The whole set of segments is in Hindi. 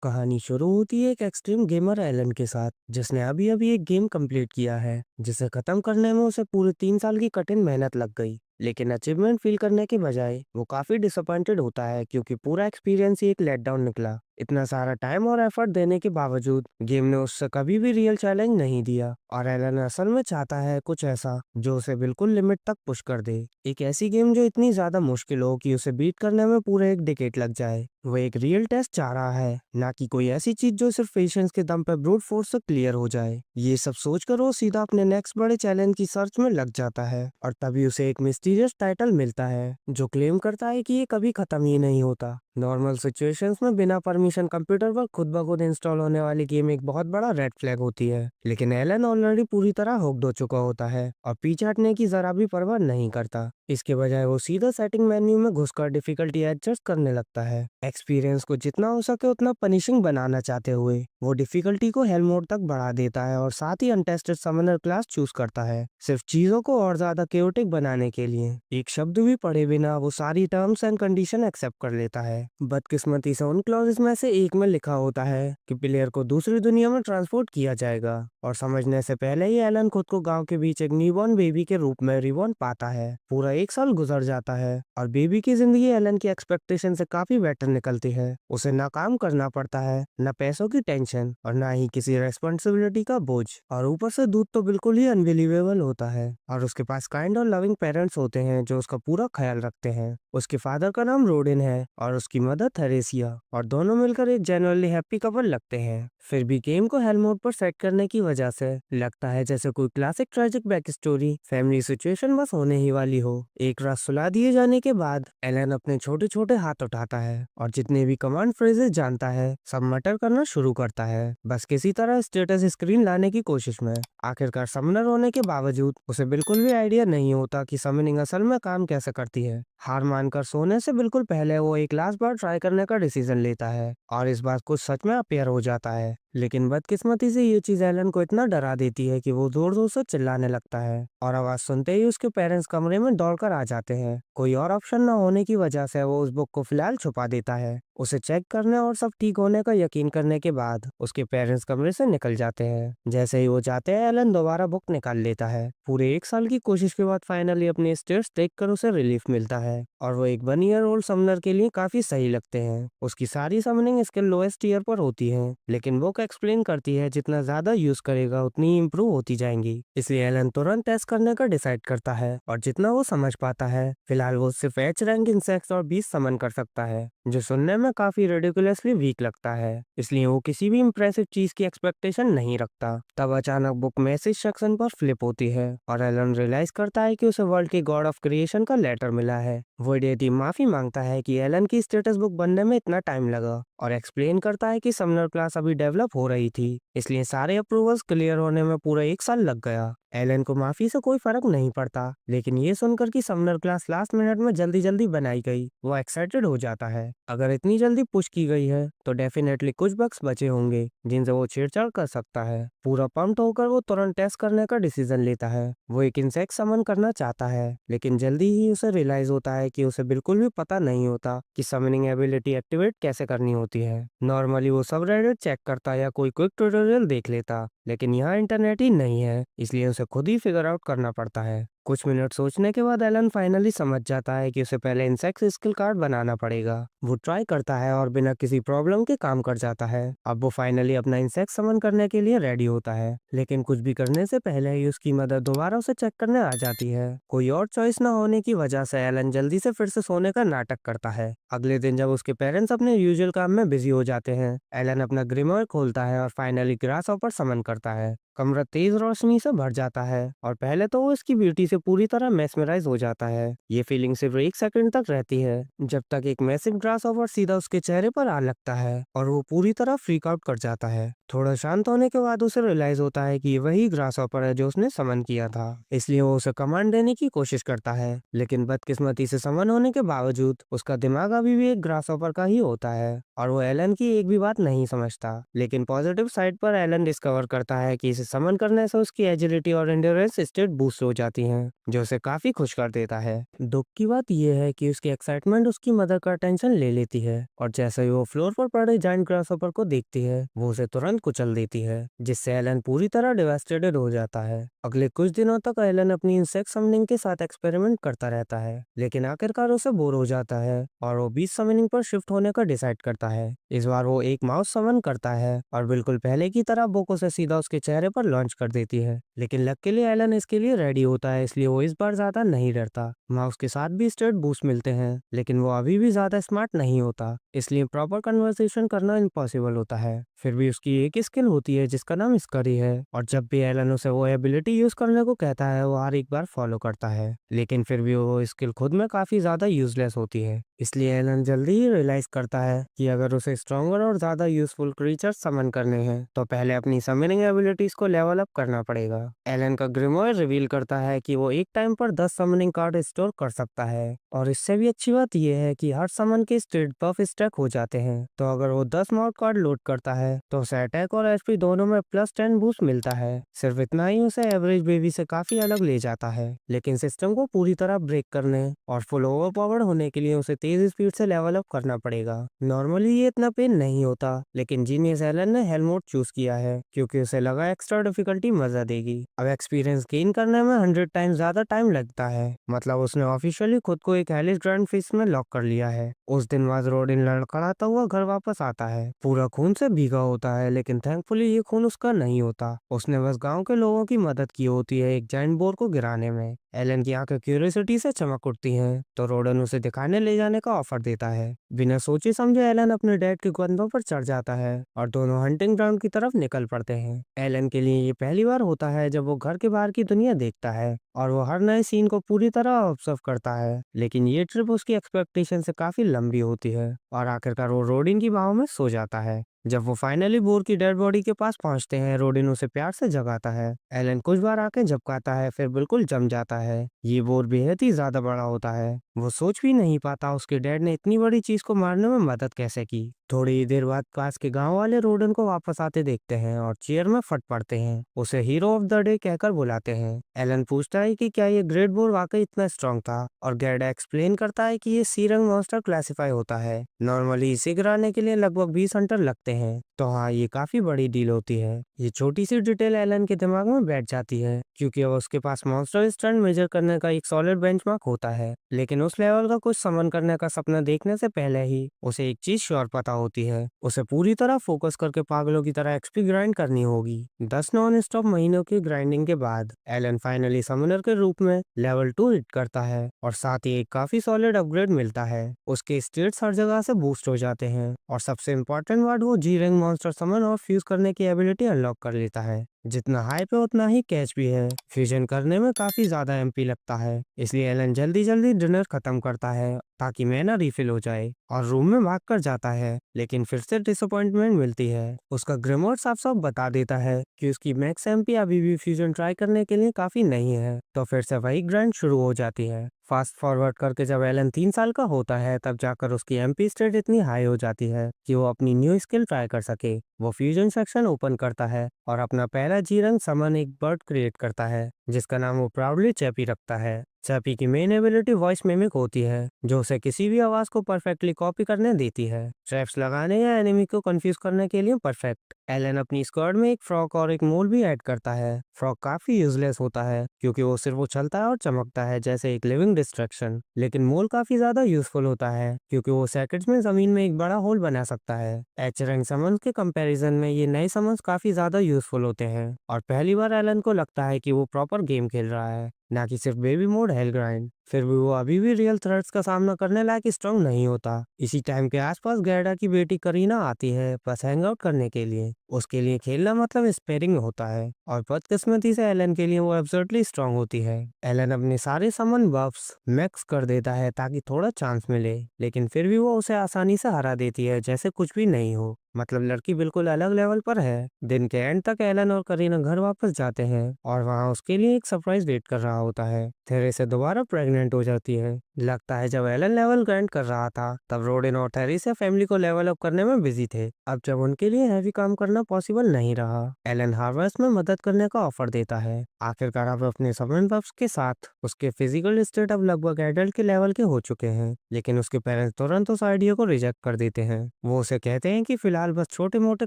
कहानी शुरू होती है एक एक्सट्रीम गेमर एलन के साथ जिसने अभी अभी एक गेम कंप्लीट किया है जिसे खत्म करने में उसे पूरे 3 साल की कठिन मेहनत लग गई। लेकिन अचीवमेंट फील करने के बजाय वो काफी डिसअपॉइंटेड होता है क्योंकि पूरा एक्सपीरियंस ही एक लेटडाउन निकला। इतना सारा टाइम और एफर्ट देने के बावजूद गेम ने उससे कभी भी रियल चैलेंज नहीं दिया और एलन असल में चाहता है कुछ ऐसा जो उसे बिल्कुल लिमिट तक पुश कर दे। एक ऐसी गेम जो इतनी ज्यादा मुश्किल हो कि उसे बीट करने में पूरे एक डिकेड लग जाए। वो एक रियल टेस्ट चाह रहा है, ना कि कोई ऐसी चीज जो सिर्फ पेशेंस के दम पर ब्रूट फोर्स से क्लियर हो जाए। ये सब सोचकर वो सीधा अपने नेक्स्ट बड़े चैलेंज की सर्च में लग जाता है और तभी उसे एक मिस्टीरियस टाइटल मिलता है जो क्लेम करता है कि ये कभी खत्म ही नहीं होता। नॉर्मल सिचुएशंस में बिना परमिशन कंप्यूटर पर खुद ब खुद इंस्टॉल होने वाली गेम एक बहुत बड़ा रेड फ्लैग होती है, लेकिन एलन ऑलरेडी पूरी तरह हुक्ड हो चुका होता है और पीछे हटने की जरा भी परवाह नहीं करता। इसके बजाय वो सीधा सेटिंग मेन्यू में घुसकर डिफिकल्टी एडजस्ट करने लगता है, एक्सपीरियंस को जितना हो सके उतना पनिशिंग बनाना चाहते हुए। वो डिफिकल्टी को हेल मोड तक बढ़ा देता है और साथ ही अनटेस्टेड समनर क्लास चूज करता है सिर्फ चीजों को और ज्यादा केओटिक बनाने के लिए। एक शब्द भी पढ़े बिना वो सारी टर्म्स एंड कंडीशन एक्सेप्ट कर लेता है। बदकिस्मती से उन क्लॉजेस में से एक में लिखा होता है कि प्लेयर को दूसरी दुनिया में ट्रांसपोर्ट किया जाएगा और समझने से पहले ही एलन खुद को गांव के बीच एक न्यूबॉर्न बेबी के रूप में रिबॉर्न पाता है। पूरा 1 साल गुजर जाता है और बेबी की जिंदगी एलन की एक्सपेक्टेशन से काफी बेटर निकलती है। उसे ना काम करना पड़ता है, ना पैसों की टेंशन और ना ही किसी रेस्पॉन्सिबिलिटी का बोझ, और ऊपर से दूध तो बिल्कुल ही अनबिलीवेबल होता है। और उसके पास काइंड और लविंग पेरेंट्स होते हैं जो उसका पूरा ख्याल रखते हैं। उसके फादर का नाम रोडिन है और उसकी मदर थेरेसिया, और दोनों मिलकर एक जेन्युइनली हैप्पी कपल लगते हैं। फिर भी गेम को हेल मोड पर सेट करने की वजह से लगता है जैसे कोई classic tragic back story family situation बस होने ही वाली हो। एक रात सुला दिए जाने के बाद एलन अपने छोटे छोटे हाथ उठाता है और जितने भी कमांड फ्रेजेस जानता है सब मटर करना शुरू करता है, बस किसी तरह स्टेटस स्क्रीन लाने की कोशिश में। आखिरकार समनर होने के बावजूद उसे बिल्कुल भी आइडिया नहीं होता कि समनिंग असल में काम कैसे करती है। हार मानकर सोने से बिल्कुल पहले वो एक लास्ट बार ट्राई करने का डिसीजन लेता है और इस बात कुछ सच में अपेयर हो जाता है। लेकिन बदकिस्मती से ये चीज एलन को इतना डरा देती है कि वो जोर जोर से चिल्लाने लगता है और आवाज सुनते ही उसके पेरेंट्स कमरे में दौड़कर आ जाते हैं। कोई और ऑप्शन न होने की वजह से वो उस बुक को फिलहाल छुपा देता है। उसे चेक करने और सब ठीक होने का यकीन करने के बाद उसके पेरेंट्स कमरे से निकल जाते हैं। जैसे ही वो जाते हैं एलन दोबारा बुक निकाल लेता है। पूरे 1 साल की कोशिश के बाद फाइनली अपने स्टेट्स देखकर उसे रिलीफ मिलता है और वो एक 1 ईयर ओल्ड समनर के लिए काफी सही लगते हैं। उसकी सारी समनिंग स्किल लोएस्ट ईयर पर होती है, लेकिन बुक एक्सप्लेन करती है जितना ज्यादा यूज करेगा उतनी इम्प्रूव होती जाएंगी। इसलिए एलन तुरंत टेस्ट करने का डिसाइड करता है और जितना वो समझ पाता है फिलहाल वो सिर्फ एच रैंक इंसेक्ट्स और 20 समन कर सकता है, जो सुनने में काफी रेडिकुलसली वीक लगता है। इसलिए वो किसी भी इम्प्रेसिव चीज की एक्सपेक्टेशन नहीं रखता। तब अचानक बुक मैसेज सेक्शन पर फ्लिप होती है और एलन रियलाइज करता है कि उसे वर्ल्ड के गॉड ऑफ क्रिएशन का लेटर मिला है। वो डेटी माफी मांगता है कि एलन की स्टेटस बुक बनने में इतना टाइम लगा और एक्सप्लेन करता है कि समनर क्लास अभी डेवलप हो रही थी, इसलिए सारे अप्रूवल्स क्लियर होने में पूरा 1 साल लग गया। एलन को माफी से कोई फर्क नहीं पड़ता, लेकिन ये सुनकर कि समनर क्लास लास्ट मिनट में जल्दी जल्दी बनाई गई वो एक्साइटेड हो जाता है। अगर इतनी जल्दी पुश की गई है तो डेफिनेटली कुछ बग्स बचे होंगे जिनसे वो छेड़छाड़ कर सकता है। पूरा पंप्ड होकर वो तुरंत टेस्ट करने का डिसीजन लेता है। वो एक इंसेक्ट समन करना चाहता है, लेकिन जल्दी ही उसे रियलाइज होता है कि उसे बिल्कुल भी पता नहीं होता कि समनिंग एबिलिटी एक्टिवेट कैसे करनी होती है। नॉर्मली वो सब रेडिट चेक करता या कोई क्विक ट्यूटोरियल देख लेता, लेकिन यहाँ इंटरनेट ही नहीं है, इसलिए उसे खुद ही फिगर आउट करना पड़ता है। कुछ मिनट सोचने के बाद एलन फाइनली समझ जाता है कि उसे पहले इंसेक्ट स्किल कार्ड बनाना पड़ेगा। वो ट्राई करता है और बिना किसी प्रॉब्लम के काम कर जाता है। अब वो फाइनली अपना इंसेक्ट समन करने के लिए रेडी होता है, लेकिन कुछ भी करने से पहले ही उसकी मदर दोबारा उसे चेक करने आ जाती है। कोई और चॉइस न होने की वजह से एलन जल्दी से फिर से सोने का नाटक करता है। अगले दिन जब उसके पेरेंट्स अपने यूजुअल काम में बिजी हो जाते हैं, एलन अपना ग्रिमोयर खोलता है और फाइनली ग्रास हॉपर समन करता है। कमरा तेज रोशनी से भर जाता है और पहले तो वो इसकी ब्यूटी से पूरी तरह मेस्मराइज हो जाता है। ये फीलिंग सिर्फ 1 सेकंड तक रहती है, जब तक एक मैसिव ग्रास ओवर सीधा उसके चेहरे पर आ लगता है और वो पूरी तरह फ्रीक आउट कर जाता है। थोड़ा शांत होने के बाद उसे रियलाइज होता है कि ये वही ग्रास ऑपर है जो उसने समन किया था, इसलिए वो उसे कमांड देने की कोशिश करता है। लेकिन बदकिस्मती से समन होने के बावजूद उसका दिमाग अभी भी एक ग्रास ऑपर का ही होता है और वो एलन की एक भी बात नहीं समझता। लेकिन पॉजिटिव साइड पर एलन डिस्कवर करता है कि इसे समन करने से उसकी एजिलिटी और एंड्योरेंस स्टेट बूस्ट हो जाती हैं, जो उसे काफी खुश कर देता है। दुख की बात यह है कि उसकी एक्साइटमेंट उसकी मदर का अटेंशन ले लेती है, और जैसे ही वो फ्लोर पर पड़े जाइंट ग्रासहॉपर को देखती है, वो उसे तुरंत कुचल देती है, जिससे एलन पूरी तरह डिवास्टेटेड हो जाता है। अगले कुछ दिनों तक एलन अपनी इंसेक्ट समनिंग के साथ एक्सपेरिमेंट करता रहता है, लेकिन आखिरकार उसे बोर हो जाता है और वो बीच समनिंग पर शिफ्ट होने का डिसाइड करता है। इस बार वो एक माउस समन करता है और बिल्कुल पहले की तरह बोको से सीधा उसके चेहरे पर लॉन्च कर देती है। लेकिन लक के लिए एलन इसके लिए रेडी होता है, इसलिए वो इस बार ज्यादा नहीं डरता। माउस के साथ भी स्टेट बूस्ट मिलते हैं, लेकिन वो अभी भी ज्यादा स्मार्ट नहीं होता, इसलिए प्रॉपर कन्वर्सेशन करना इम्पॉसिबल होता है। फिर भी उसकी एक स्किल होती है जिसका नाम स्करी है, और जब भी एलन उसे वो एबिलिटी यूज करने को कहता है, वो हर एक बार फॉलो करता है। लेकिन फिर भी वो स्किल खुद में काफी ज्यादा यूजलेस होती है, इसलिए एलन जल्दी ही रियलाइज करता है कि अगर उसे स्ट्रॉन्गर और ज्यादा यूजफुल क्रीचर समन करने हैं, तो पहले अपनी समनिंग एबिलिटीज को लेवल अप करना पड़ेगा। एलन का ग्रिमोयर रिवील करता है कि वो एक टाइम पर 10 समनिंग कार्ड स्टोर कर सकता है, और इससे भी अच्छी बात यह है कि हर समन के स्टेट बफ स्टैक हो जाते हैं। तो अगर वो 10 माउट कार्ड लोड करता है, तो उसे अटैक और एचपी दोनों में +10 बूस्ट मिलता है। सिर्फ इतना ही उसे एवरेज बेबी से काफी अलग ले जाता है, लेकिन सिस्टम को पूरी तरह ब्रेक करने और फुल ओवर पावर्ड होने के लिए उसे तेज स्पीड से लेवल अप करना पड़ेगा। नॉर्मली ये इतना पेन नहीं होता, लेकिन जीनियस एलन ने हेल मोड चूज किया है क्योंकि उसे लगा एक्स्ट्रा डिफिकल्टी मजा देगी। अब एक्सपीरियंस गेन करने में 100 टाइम ज्यादा टाइम लगता है, मतलब उसने ऑफिशियली खुद को एक हेलिस ग्रैंड फिस्ट में लॉक कर लिया है। उस दिन बाद रोडिन लड़खड़ाता हुआ घर वापस आता है, पूरा खून से भीगा होता है, लेकिन थैंकफुली ये खून उसका नहीं होता। उसने बस गांव के लोगों की मदद की होती है एक जाइंट बोर को गिराने में। एलन की आंखें क्यूरियोसिटी से चमक उठती हैं, तो रोडन उसे दिखाने ले जाने का ऑफर देता है। बिना सोचे समझे एलन अपने डैड के कंधों पर चढ़ जाता है और दोनों हंटिंग ग्राउंड की तरफ निकल पड़ते हैं। एलन के लिए ये पहली बार होता है जब वो घर के बाहर की दुनिया देखता है, और वो हर नए सीन को पूरी तरह ऑब्जर्व करता है। लेकिन ये ट्रिप उसकी एक्सपेक्टेशन से काफी लंबी होती है, और आखिरकार वो रोडिन की बाहों में सो जाता है। जब वो फाइनली बोर की डेड बॉडी के पास पहुंचते हैं, रोडिन उसे प्यार से जगाता है। एलन कुछ बार आंखें झपकाता है, फिर बिल्कुल जम जाता है। ये बोर बेहद ही ज्यादा बड़ा होता है, वो सोच भी नहीं पाता उसके डैड ने इतनी बड़ी चीज को मारने में मदद कैसे की। थोड़ी ही देर बाद पास के गांव वाले रोडन को वापस आते देखते हैं और चेयर में फट पड़ते हैं। उसे हीरो ऑफ द डे कहकर बुलाते हैं। एलन पूछता है कि क्या ये ग्रेट बोर वाकई इतना स्ट्रांग था, और गैडा एक्सप्लेन करता है कि ये सी रंग मॉन्स्टर क्लासिफाई होता है। नॉर्मली इसे गिराने के लिए लगभग 20 हंटर लगते हैं, तो हाँ, ये काफी बड़ी डील होती है। ये छोटी सी डिटेल एलन के दिमाग में बैठ जाती है, क्योंकि अब उसके पास मॉन्स्टर स्ट्रेंथ मेजर करने का एक सॉलिड बेंचमार्क होता है। लेकिन उस लेवल का कुछ समन करने का सपना देखने से पहले ही उसे एक चीज श्योर पता होती है, उसे पूरी तरह फोकस करके पागलों की तरह एक्सपी ग्राइंड करनी होगी। 10 नॉन स्टॉप महीनों की ग्राइंडिंग के बाद एलन फाइनली समनर के रूप में लेवल 2 हिट करता है, और साथ ही एक काफी सॉलिड अपग्रेड मिलता है। उसके स्टेट्स हर जगह से बूस्ट हो जाते हैं, और सबसे इम्पोर्टेंट बात, वो जी रैंक मॉन्स्टर समन और फ्यूज करने की एबिलिटी अनलॉक कर लेता है। जितना हाई पे उतना ही कैच भी है। फ्यूजन करने में काफी ज्यादा एमपी लगता है, इसलिए एलन जल्दी जल्दी डिनर खत्म करता है ताकि मैना रिफिल हो जाए, और रूम में भाग कर जाता है। लेकिन फिर से डिसअपॉइंटमेंट मिलती है। उसका ग्रिमोर साफ साफ बता देता है कि उसकी मैक्स एमपी अभी भी फ्यूजन ट्राई करने के लिए काफी नहीं है, तो फिर से वही ग्राइंड शुरू हो जाती है। फास्ट फॉरवर्ड करके जब एलन 3 साल का होता है, तब जाकर उसकी एमपी स्टेट इतनी हाई हो जाती है कि वो अपनी न्यू स्किल ट्राई कर सके। वो फ्यूजन सेक्शन ओपन करता है और अपना पहला जी रंग समन एक बर्ड क्रिएट करता है, जिसका नाम वो प्राउडली चैपी रखता है। चैपी की मेन एबिलिटी वॉइस मिमिक होती है, जो उसे किसी भी आवाज को परफेक्टली कॉपी करने देती है, ट्रैप्स लगाने या एनिमी को कंफ्यूज करने के लिए परफेक्ट। एलन अपनी स्क्वाड में एक फ्रॉक और एक मोल भी ऐड करता है। फ्रॉक काफी यूजलेस होता है, क्योंकि वो सिर्फ उछलता है और चमकता है जैसे एक लिविंग डिस्ट्रैक्शन। लेकिन मोल काफी ज्यादा यूजफुल होता है, क्योंकि वो सेकंड्स में जमीन में एक बड़ा होल बना सकता है। एच रैंक समन्स के कंपैरिजन में ये नए समन्स काफी ज्यादा यूजफुल होते हैं, और पहली बार एलन को लगता है कि वो प्रॉपर गेम खेल रहा है, ना कि सिर्फ बेबी मोड हेल ग्राइंड। फिर भी वो अभी भी रियल थ्रेट्स का सामना करने लायक स्ट्रांग नहीं होता। इसी टाइम के आसपास गैडा की बेटी करीना आती है, बस हैंग आउट करने के लिए। उसके लिए खेलना मतलब स्पेयरिंग होता है, और बदकिस्मती से एलन के लिए वो एब्सोल्युटली स्ट्रांग होती है। एलन अपने सारे समन बफ्स मैक्स कर देता है ताकि थोड़ा चांस मिले, लेकिन फिर भी वो उसे आसानी से हरा देती है जैसे कुछ भी नहीं हो। मतलब लड़की बिल्कुल अलग लेवल पर है। दिन के एंड तक एलन और करीना घर वापस जाते हैं, और वहाँ उसके लिए एक सरप्राइज वेट कर रहा होता है। थेरेसा दोबारा प्रेग्नेंट प्रेग्नेंट हो जाती है। लगता है जब एलन लेवल ग्राइंड कर रहा था तब रोडिन और थेरेसा फैमिली को लेवल अप करने में बिजी थे। अब जब उनके लिए हैवी काम करना पॉसिबल नहीं रहा, एलन हार्वेस्ट में मदद करने का ऑफर देता है। आखिरकार अब अपने समन बफ्स के साथ उसके फिजिकल स्टेट अब लगभग एडल्ट के लेवल के हो चुके हैं, लेकिन उसके पेरेंट्स तुरंत उस आइडिया को रिजेक्ट कर देते हैं। वो उसे कहते हैं कि फिलहाल बस छोटे मोटे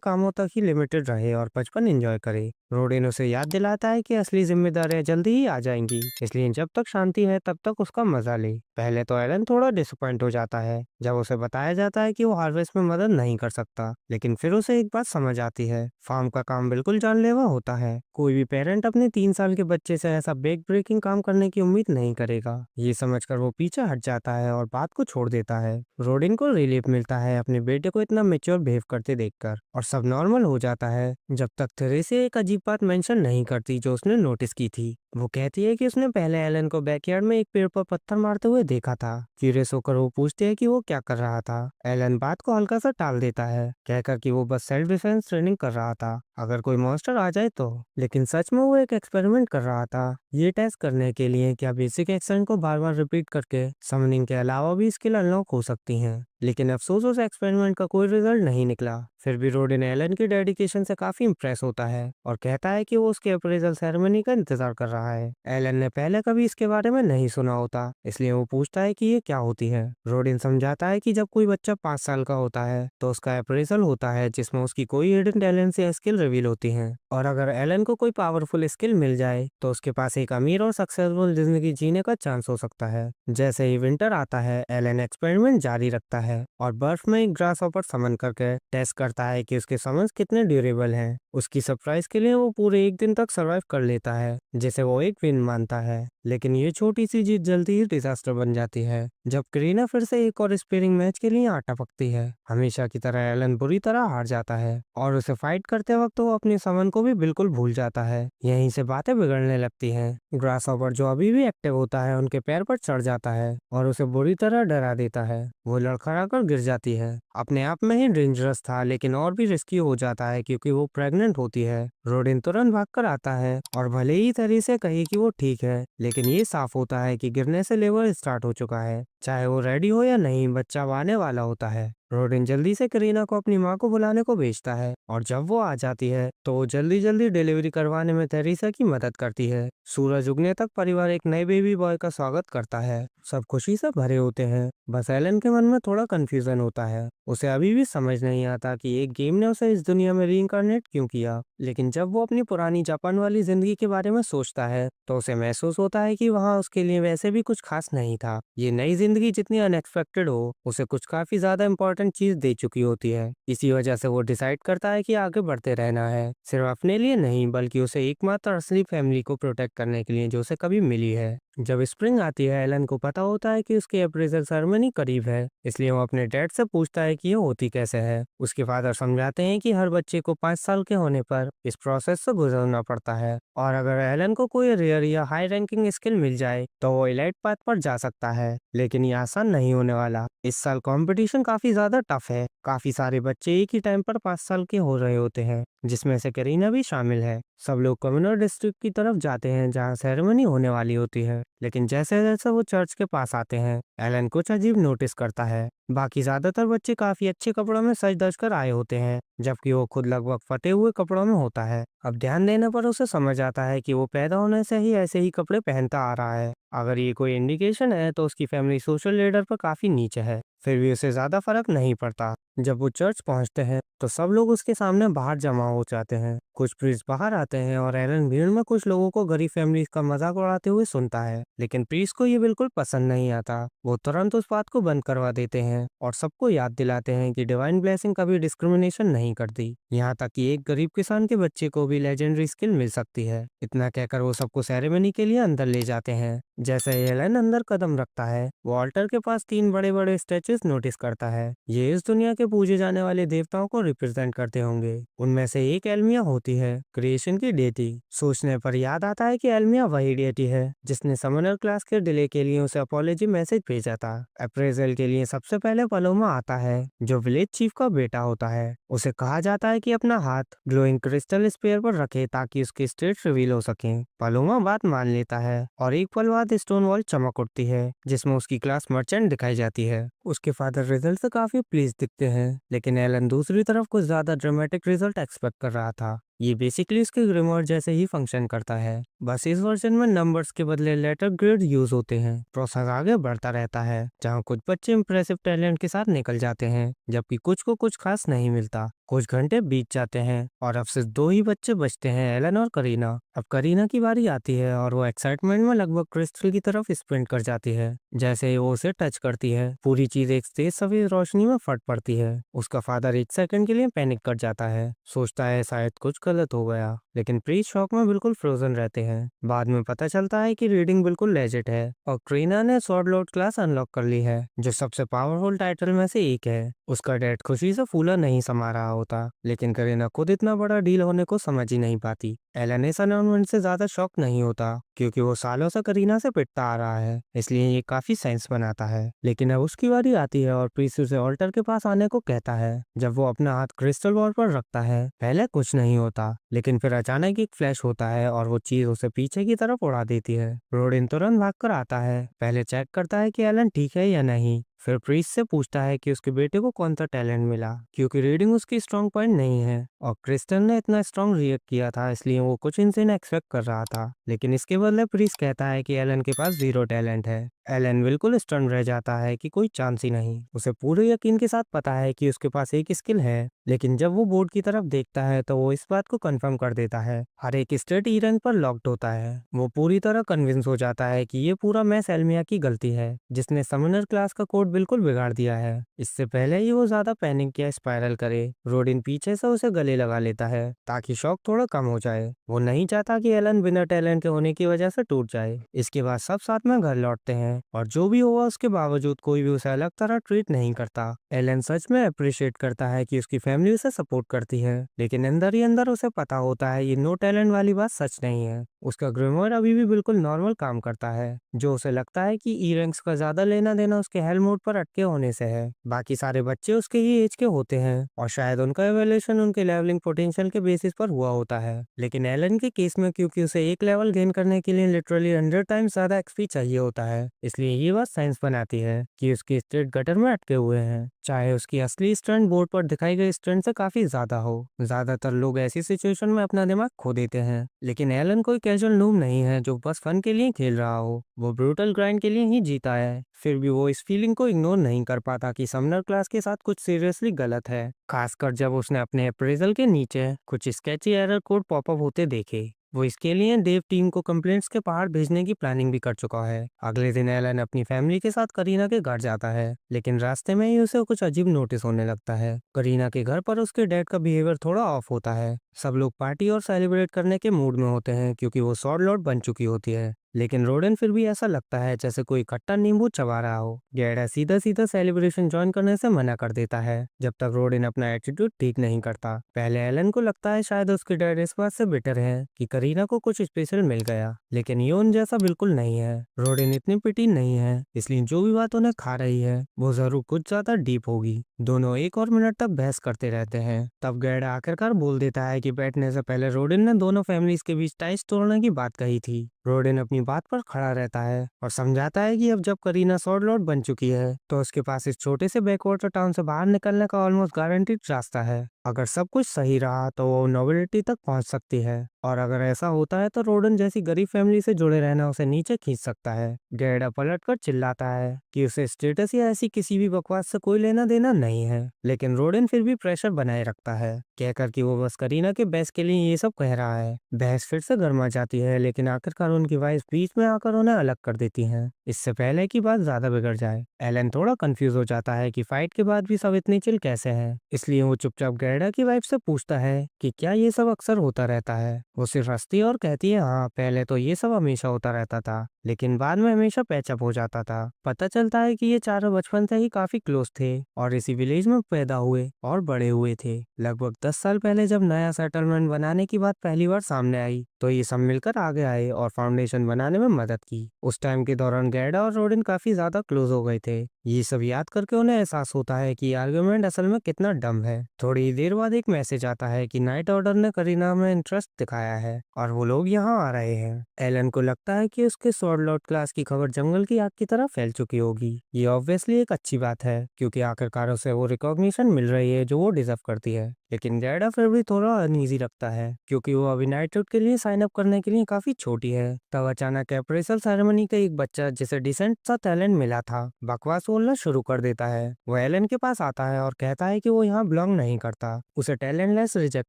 कामों तक ही लिमिटेड रहे और बचपन एंजॉय करे। रोडिन उसे याद दिलाता है कि असली जिम्मेदारियां जल्दी ही आ जाएंगी, इसलिए जब तक शांति है तब तक उसका मजा ले। पहले तो एलन थोड़ा डिसअपॉइंट हो जाता है जब उसे बताया जाता है कि वो हार्वेस्ट में मदद नहीं कर सकता, लेकिन फिर उसे एक बात समझ आती है, फार्म का काम बिल्कुल जानलेवा होता है। कोई भी पेरेंट अपने 3 साल के बच्चे से ऐसा बेक ब्रेकिंग काम करने की उम्मीद नहीं करेगा। ये समझकर वो पीछे हट जाता है और बात को छोड़ देता है। रोडिन को रिलीफ मिलता है अपने बेटे को इतना मेच्योर बिहेव करते देखकर, और सब नॉर्मल हो जाता है जब तक थेरेसा एक अजीब बात मेंशन नहीं करती जो उसने नोटिस की थी। वो कहती है कि उसने पहले एलन को बैकयार्ड में एक पेड़ पर पत्थर मारते हुए देखा था। क्यूरियस होकर वो पूछती है कि वो क्या कर रहा था। एलन बात को हल्का सा टाल देता है, कहकर कि वो बस सेल्फ डिफेंस ट्रेनिंग कर रहा था अगर कोई मॉन्स्टर आ जाए तो। लेकिन सच में वो एक एक्सपेरिमेंट कर रहा था, ये टेस्ट करने के लिए क्या बेसिक एक्शन को बार बार रिपीट करके समनिंग के अलावा भी स्किल अनलॉक हो सकती हैं। लेकिन अफसोस उस एक्सपेरिमेंट का कोई रिजल्ट नहीं निकला। फिर भी रोडिन एलन की डेडिकेशन से काफी इम्प्रेस होता है और कहता है कि वो उसके अप्रेजल सेरेमनी का इंतजार कर रहा है। एलन ने पहले कभी इसके बारे में नहीं सुना होता, इसलिए वो पूछता है कि ये क्या होती है। रोडिन समझाता है कि जब कोई बच्चा 5 साल का होता है तो उसका अप्रेजल होता है जिसमें उसकी कोई हिडन टैलेंट या स्किल रिवील होती है, और अगर एलन को कोई पावरफुल स्किल मिल जाए तो उसके पास एक अमीर और सक्सेसफुल जिंदगी जीने का चांस हो सकता है। जैसे ही विंटर आता है एलन एक्सपेरिमेंट जारी रखता है और बर्फ में एक ग्रास हॉपर समन करके टेस्ट करता है कि उसके समन्स कितने ड्यूरेबल हैं। उसकी सरप्राइज के लिए वो पूरे एक दिन तक सरवाइव कर लेता है, जिसे वो एक विन मानता है। लेकिन ये छोटी सी जीत जल्दी ही डिजास्टर बन जाती है जब करीना फिर से एक और स्पेयरिंग मैच के लिए आटा पकती है। हमेशा की तरह एलन बुरी तरह हार जाता है और उसे फाइट करते वक्त वो अपने समन को भी बिल्कुल भूल जाता है। यहीं से बातें बिगड़ने लगती हैं। ग्रास हॉपर जो अभी भी एक्टिव होता है उनके पैर पर चढ़ जाता है और उसे बुरी तरह डरा देता है। वो लड़खड़ा कर गिर जाती है। अपने आप में ही डेंजरस था लेकिन और भी रिस्की हो जाता है क्योंकि वो प्रेग्नेंट होती है। रोडिन तुरंत भागकर आता है और भले ही थेरेसा कहे कि वो ठीक है, लेकिन ये साफ होता है कि गिरने से लेबर स्टार्ट हो चुका है। चाहे वो रेडी हो या नहीं, बच्चा आने वाला होता है। रोडिन जल्दी से करीना को अपनी माँ को बुलाने को भेजता है और जब वो आ जाती है तो वो जल्दी जल्दी डिलीवरी करवाने में थेरेसा की मदद करती है। सूरज उगने तक परिवार एक नए बेबी बॉय का स्वागत करता है। सब खुशी से भरे होते हैं। बस एलन के मन में थोड़ा कंफ्यूजन होता है। उसे अभी भी समझ नहीं आता कि एक गेम ने उसे इस दुनिया में रीइंकार्नेट क्यों किया। लेकिन जब वो अपनी पुरानी जापान वाली जिंदगी के बारे में सोचता है तो उसे महसूस होता है कि वहाँ उसके लिए वैसे भी कुछ खास नहीं था। ये नई जिंदगी जितनी अनएक्सपेक्टेड हो, उसे कुछ काफी ज्यादा इंपॉर्टेंट चीज दे चुकी होती है। इसी वजह से वो डिसाइड करता है कि आगे बढ़ते रहना है, सिर्फ अपने लिए नहीं बल्कि उसे एकमात्र असली फैमिली को प्रोटेक्ट करने के लिए जो उसे कभी मिली है। जब स्प्रिंग आती है एलन को पता होता है कि उसकी अप्रेजल सेरेमनी करीब है, इसलिए वो अपने डैड से पूछता है कि ये होती कैसे है। उसके फादर समझाते हैं कि हर बच्चे को 5 साल के होने पर इस प्रोसेस से गुजरना पड़ता है और अगर एलन को कोई रेयर या हाई रैंकिंग स्किल मिल जाए तो वो एलाइट पाथ पर जा सकता है, लेकिन ये आसान नहीं होने वाला। इस साल कंपटीशन काफी ज्यादा टफ है। काफी सारे बच्चे एक ही टाइम पर 5 साल के हो रहे होते हैं, जिसमें से करीना भी शामिल है। सब लोग कम्युनल डिस्ट्रिक्ट की तरफ जाते हैं जहाँ सेरेमनी होने वाली होती है, लेकिन जैसे जैसे वो चर्च के पास आते हैं एलन कुछ अजीब नोटिस करता है। बाकी ज्यादातर बच्चे काफी अच्छे कपड़ों में सज धज कर आए होते हैं, जबकि वो खुद लगभग फटे हुए कपड़ों में होता है। अब ध्यान देने पर उसे समझ आता है कि वो पैदा होने से ही ऐसे ही कपड़े पहनता आ रहा है। अगर ये कोई इंडिकेशन है तो उसकी फैमिली सोशल लेडर पर काफी नीचे है। फिर भी उसे ज्यादा फर्क नहीं पड़ता। जब वो चर्च पहुंचते हैं तो सब लोग उसके सामने बाहर जमा हो जाते हैं। कुछ प्रीस्ट बाहर आते हैं और एलन भीड़ में कुछ लोगों को गरीब फैमिली का मजाक उड़ाते हुए सुनता है, लेकिन प्रीस्ट को ये बिल्कुल पसंद नहीं आता। वो तुरंत उस बात को बंद करवा देते हैं और सबको याद दिलाते हैं कि डिवाइन ब्लेसिंग कभी डिस्क्रिमिनेशन नहीं करती, यहाँ तक कि एक गरीब किसान के बच्चे को भी लेजेंडरी स्किल मिल सकती है। इतना कहकर वो सबको सेरेमनी के लिए अंदर ले जाते हैं। जैसे एलन अंदर कदम रखता है वो ऑल्टर के पास 3 बड़े बड़े स्टैचू चीज नोटिस करता है। ये इस दुनिया के पूजे जाने वाले देवताओं को रिप्रेजेंट करते होंगे। उनमें से एक एल्मिया होती है, क्रिएशन की डेटी। सोचने पर याद आता है कि एल्मिया वही डेटी है जिसने समनर क्लास के डिले के लिए उसे अपॉलॉजी मैसेज भेजा था। अप्रेजल के लिए सबसे पहले पलोमा आता है, जो विलेज चीफ का बेटा होता है। उसे कहा जाता है कि अपना हाथ ग्लोइंग क्रिस्टल स्पेयर पर रखे ताकि उसकी स्टेट रिवील हो सके। पलोमा बात मान लेता है और एक पल बाद स्टोन वॉल चमक उठती है जिसमें उसकी क्लास मर्चेंट दिखाई जाती है। उसके फादर रिजल्ट से काफी प्लीज दिखते हैं, लेकिन एलन दूसरी तरफ कुछ ज्यादा ड्रामेटिक रिजल्ट एक्सपेक्ट कर रहा था। ये बेसिकली इसके ग्रिमोर जैसे ही फंक्शन करता है, बस इस वर्जन में नंबर्स के बदले लेटर ग्रेड यूज होते हैं। प्रोसेस आगे बढ़ता रहता है, जहाँ कुछ बच्चे इंप्रेसिव टैलेंट के साथ निकल जाते हैं जबकि कुछ को कुछ खास नहीं मिलता। कुछ घंटे बीत जाते हैं और अब सिर्फ 2 ही बच्चे बचते हैं, एलन और करीना। अब करीना की बारी आती है और वो एक्साइटमेंट में लगभग क्रिस्टल की तरफ स्प्रिंट कर जाती है। जैसे ही वो उसे टच करती है, पूरी चीज एक तेज सफेद रोशनी में फट पड़ती है। उसका फादर एक सेकंड के लिए पैनिक कर जाता है, सोचता है शायद कुछ गलत हो गया, लेकिन प्रीत शॉक में बिल्कुल फ्रोजन रहते हैं। बाद में पता चलता है कि रीडिंग बिल्कुल लेजिट है और करीना ने स्वॉर्ड लॉर्ड क्लास अनलॉक कर ली है, जो सबसे पावरफुल टाइटल में से एक है। उसका डैड खुशी से फूला नहीं समा रहा होता, लेकिन करीना खुद इतना बड़ा डील होने को समझ ही नहीं पाती। एलन इस अनाउंसमेंट से ज्यादा शॉक नहीं होता क्योंकि वो सालों से करीना से पिटता आ रहा है, इसलिए ये काफी सेंस बनाता है। लेकिन अब उसकी बारी आती है और प्रीत उसे ऑल्टर के पास आने को कहता है। जब वो अपना हाथ क्रिस्टल बॉल पर रखता है, पहले कुछ नहीं होता, लेकिन फिर अचानक एक फ्लैश होता है और वो चीज उसे पीछे की तरफ उड़ा देती है। रोडिन तुरंत भागकर आता है, पहले चेक करता है कि एलन ठीक है या नहीं, फिर प्रीत से पूछता है कि उसके बेटे को कौन सा टैलेंट मिला, क्योंकि रीडिंग उसकी स्ट्रॉन्ग पॉइंट नहीं है और क्रिस्टल ने इतना स्ट्रॉन्ग रिएक्ट किया था, इसलिए वो कुछ इनसे एक्सपेक्ट कर रहा था। लेकिन इसके बदले प्रीत कहता है कि एलन के पास 0 टैलेंट है। एलन बिल्कुल स्टन रह जाता है कि कोई चांस ही नहीं। उसे पूरे यकीन के साथ पता है कि उसके पास एक स्किल है, लेकिन जब वो बोर्ड की तरफ देखता है तो वो इस बात को कंफर्म कर देता है, हर एक स्टेट ई रैंक पर लॉक्ड होता है। वो पूरी तरह कन्विंस हो जाता है कि ये पूरा मैस एल्मिया की गलती है, जिसने समनर क्लास का कोड बिल्कुल बिगाड़ दिया है। इससे पहले ही वो ज्यादा पैनिक या स्पाइरल करे, रोडिन पीछे से उसे गले लगा लेता है ताकि शॉक थोड़ा कम हो जाए। वो नहीं चाहता कि एलन बिना टैलेंट के होने की वजह से टूट जाए। इसके बाद सब साथ में घर लौटते हैं और जो भी हुआ उसके बावजूद कोई भी उसे अलग तरह ट्रीट नहीं करता। एलन सच में अप्रिशिएट करता है कि उसकी फैमिली उसे सपोर्ट करती है, लेकिन अंदर ही अंदर उसे पता होता है ये नो टैलेंट वाली बात सच नहीं है। उसका ग्रिमोयर अभी भी बिल्कुल नॉर्मल काम करता है, जो उसे लगता है कि ई रैंक्स का ज्यादा लेना देना उसके हेल मोड पर अटके होने से है। बाकी सारे बच्चे उसके ही एज के होते हैं और शायद उनका एवोल्यूशन उनके लेवलिंग पोटेंशियल के बेसिस पर हुआ होता है, लेकिन एलन के केस में क्योंकि उसे एक लेवल गेन करने के लिए लिटरली 100 टाइम्स ज्यादा एक्सपी चाहिए होता है, इसलिए ये बात साइंस बनाती है कि उसकी स्टेट गटर में अटके हुए हैं, चाहे उसकी असली स्टंट बोर्ड पर दिखाई गई स्टंट से काफी ज्यादा हो। ज्यादातर लोग ऐसी सिचुएशन में अपना दिमाग खो देते हैं, लेकिन एलन कोई कैजुअल नूब नहीं है जो बस फन के लिए खेल रहा हो। वो ब्रूटल ग्राइंड के लिए ही जीता है, फिर भी वो इस फीलिंग को इग्नोर नहीं कर पाता कि समनर क्लास के साथ कुछ सीरियसली गलत है, खासकर जब उसने अपने अप्रेजल के नीचे कुछ स्केची एरर कोड पॉपअप होते देखे। वो इसके लिए देव टीम को कंप्लेंट्स के पहाड़ भेजने की प्लानिंग भी कर चुका है। अगले दिन एलन अपनी फैमिली के साथ करीना के घर जाता है, लेकिन रास्ते में ही उसे कुछ अजीब नोटिस होने लगता है। करीना के घर पर उसके डैड का बिहेवियर थोड़ा ऑफ होता है। सब लोग पार्टी और सेलिब्रेट करने के मूड में होते हैं क्योंकि वो स्वॉर्ड लॉर्ड बन चुकी होती है, लेकिन रोडन फिर भी ऐसा लगता है जैसे कोई खट्टा नींबू चबा रहा हो। गैडा सीधा सीधा सेलिब्रेशन ज्वाइन करने से मना कर देता है जब तक रोडन अपना एटीट्यूड ठीक नहीं करता। पहले एलन को लगता है शायद उसके डैड इस बात से बेटर है कि करीना को कुछ स्पेशल मिल गया, लेकिन ये उन जैसा बिल्कुल नहीं है। रोडन इतनी पिटी नहीं है, इसलिए जो भी बात उन्हें खा रही है वो जरूर कुछ ज्यादा डीप होगी। दोनों 1 और मिनट तक बहस करते रहते हैं, तब गैडा आखिरकार बोल देता है कि बैठने से पहले रोडन ने दोनों फैमिलीज के बीच टाइज तोड़ने की बात कही थी। रोडन अपनी बात पर खड़ा रहता है और समझाता है कि अब जब करीना स्वॉर्ड लॉर्ड बन चुकी है तो उसके पास इस छोटे से बैकवाटर टाउन से बाहर निकलने का ऑलमोस्ट गारंटीड रास्ता है। अगर सब कुछ सही रहा तो वो नोबिलिटी तक पहुंच सकती है, और अगर ऐसा होता है तो रोडन जैसी गरीब फैमिली से जुड़े रहना उसे नीचे खींच सकता है। गैडा पलटकर चिल्लाता है कि उसे स्टेटस या ऐसी किसी भी बकवास से कोई लेना देना नहीं है, लेकिन रोडन फिर भी प्रेशर बनाए रखता है, कहकर कि वो बस करीना के बेस्ट के लिए ये सब कह रहा है। बहस फिर से गर्मा जाती है, लेकिन आखिरकार उनकी वाइफ बीच में आकर उन्हें अलग कर देती हैं, इससे पहले की बात ज्यादा बिगड़ जाए। एलन थोड़ा कंफ्यूज हो जाता है कि फाइट के बाद भी सब इतने चिल कैसे हैं, इसलिए वो चुपचाप गैडा की वाइफ से पूछता है कि क्या ये सब अक्सर होता रहता है। वो सिर्फ हंसती है और कहती है हाँ, पहले तो ये सब हमेशा होता रहता था, लेकिन बाद में हमेशा पैचअप हो जाता था। पता चलता है कि ये चारों बचपन से ही काफी क्लोज थे और इसी विलेज में पैदा हुए और बड़े हुए थे। लगभग 10 साल पहले जब नया सेटलमेंट बनाने की बात पहली बार सामने आई तो ये सब मिलकर आगे आए और फाउंडेशन बनाने में मदद की। उस टाइम के दौरान गैडा और रोडिन काफी ज्यादा क्लोज हो गए थे। ये सब याद करके उन्हें एहसास होता है कि आर्गुमेंट असल में कितना डम है। थोड़ी देर बाद एक मैसेज आता है कि नाइट ऑर्डर ने करीना में इंटरेस्ट दिखाया है और वो लोग यहाँ आ रहे हैं। एलन को लगता है कि उसके स्वॉर्ड लॉर्ड क्लास की खबर जंगल की आग की तरह फैल चुकी होगी। ये ऑब्वियसली एक अच्छी बात है क्योंकि आखिरकार उसे वो रिकॉग्निशन मिल रही है जो वो डिजर्व करती है। लेकिन गैडा फिर भी थोड़ा अनईजी रखता है क्योंकि वो अभी नाइटहुड के लिए साइन अप करने के लिए काफी छोटी है। तब अचानक अप्रेजल सेरेमनी का एक बच्चा जिसे डिसेंट सा टैलेंट मिला था बकवास बोलना शुरू कर देता है। वो एलन के पास आता है और कहता है कि वो यहाँ बिलोंग नहीं करता। उसे टैलेंटलेस रिजेक्ट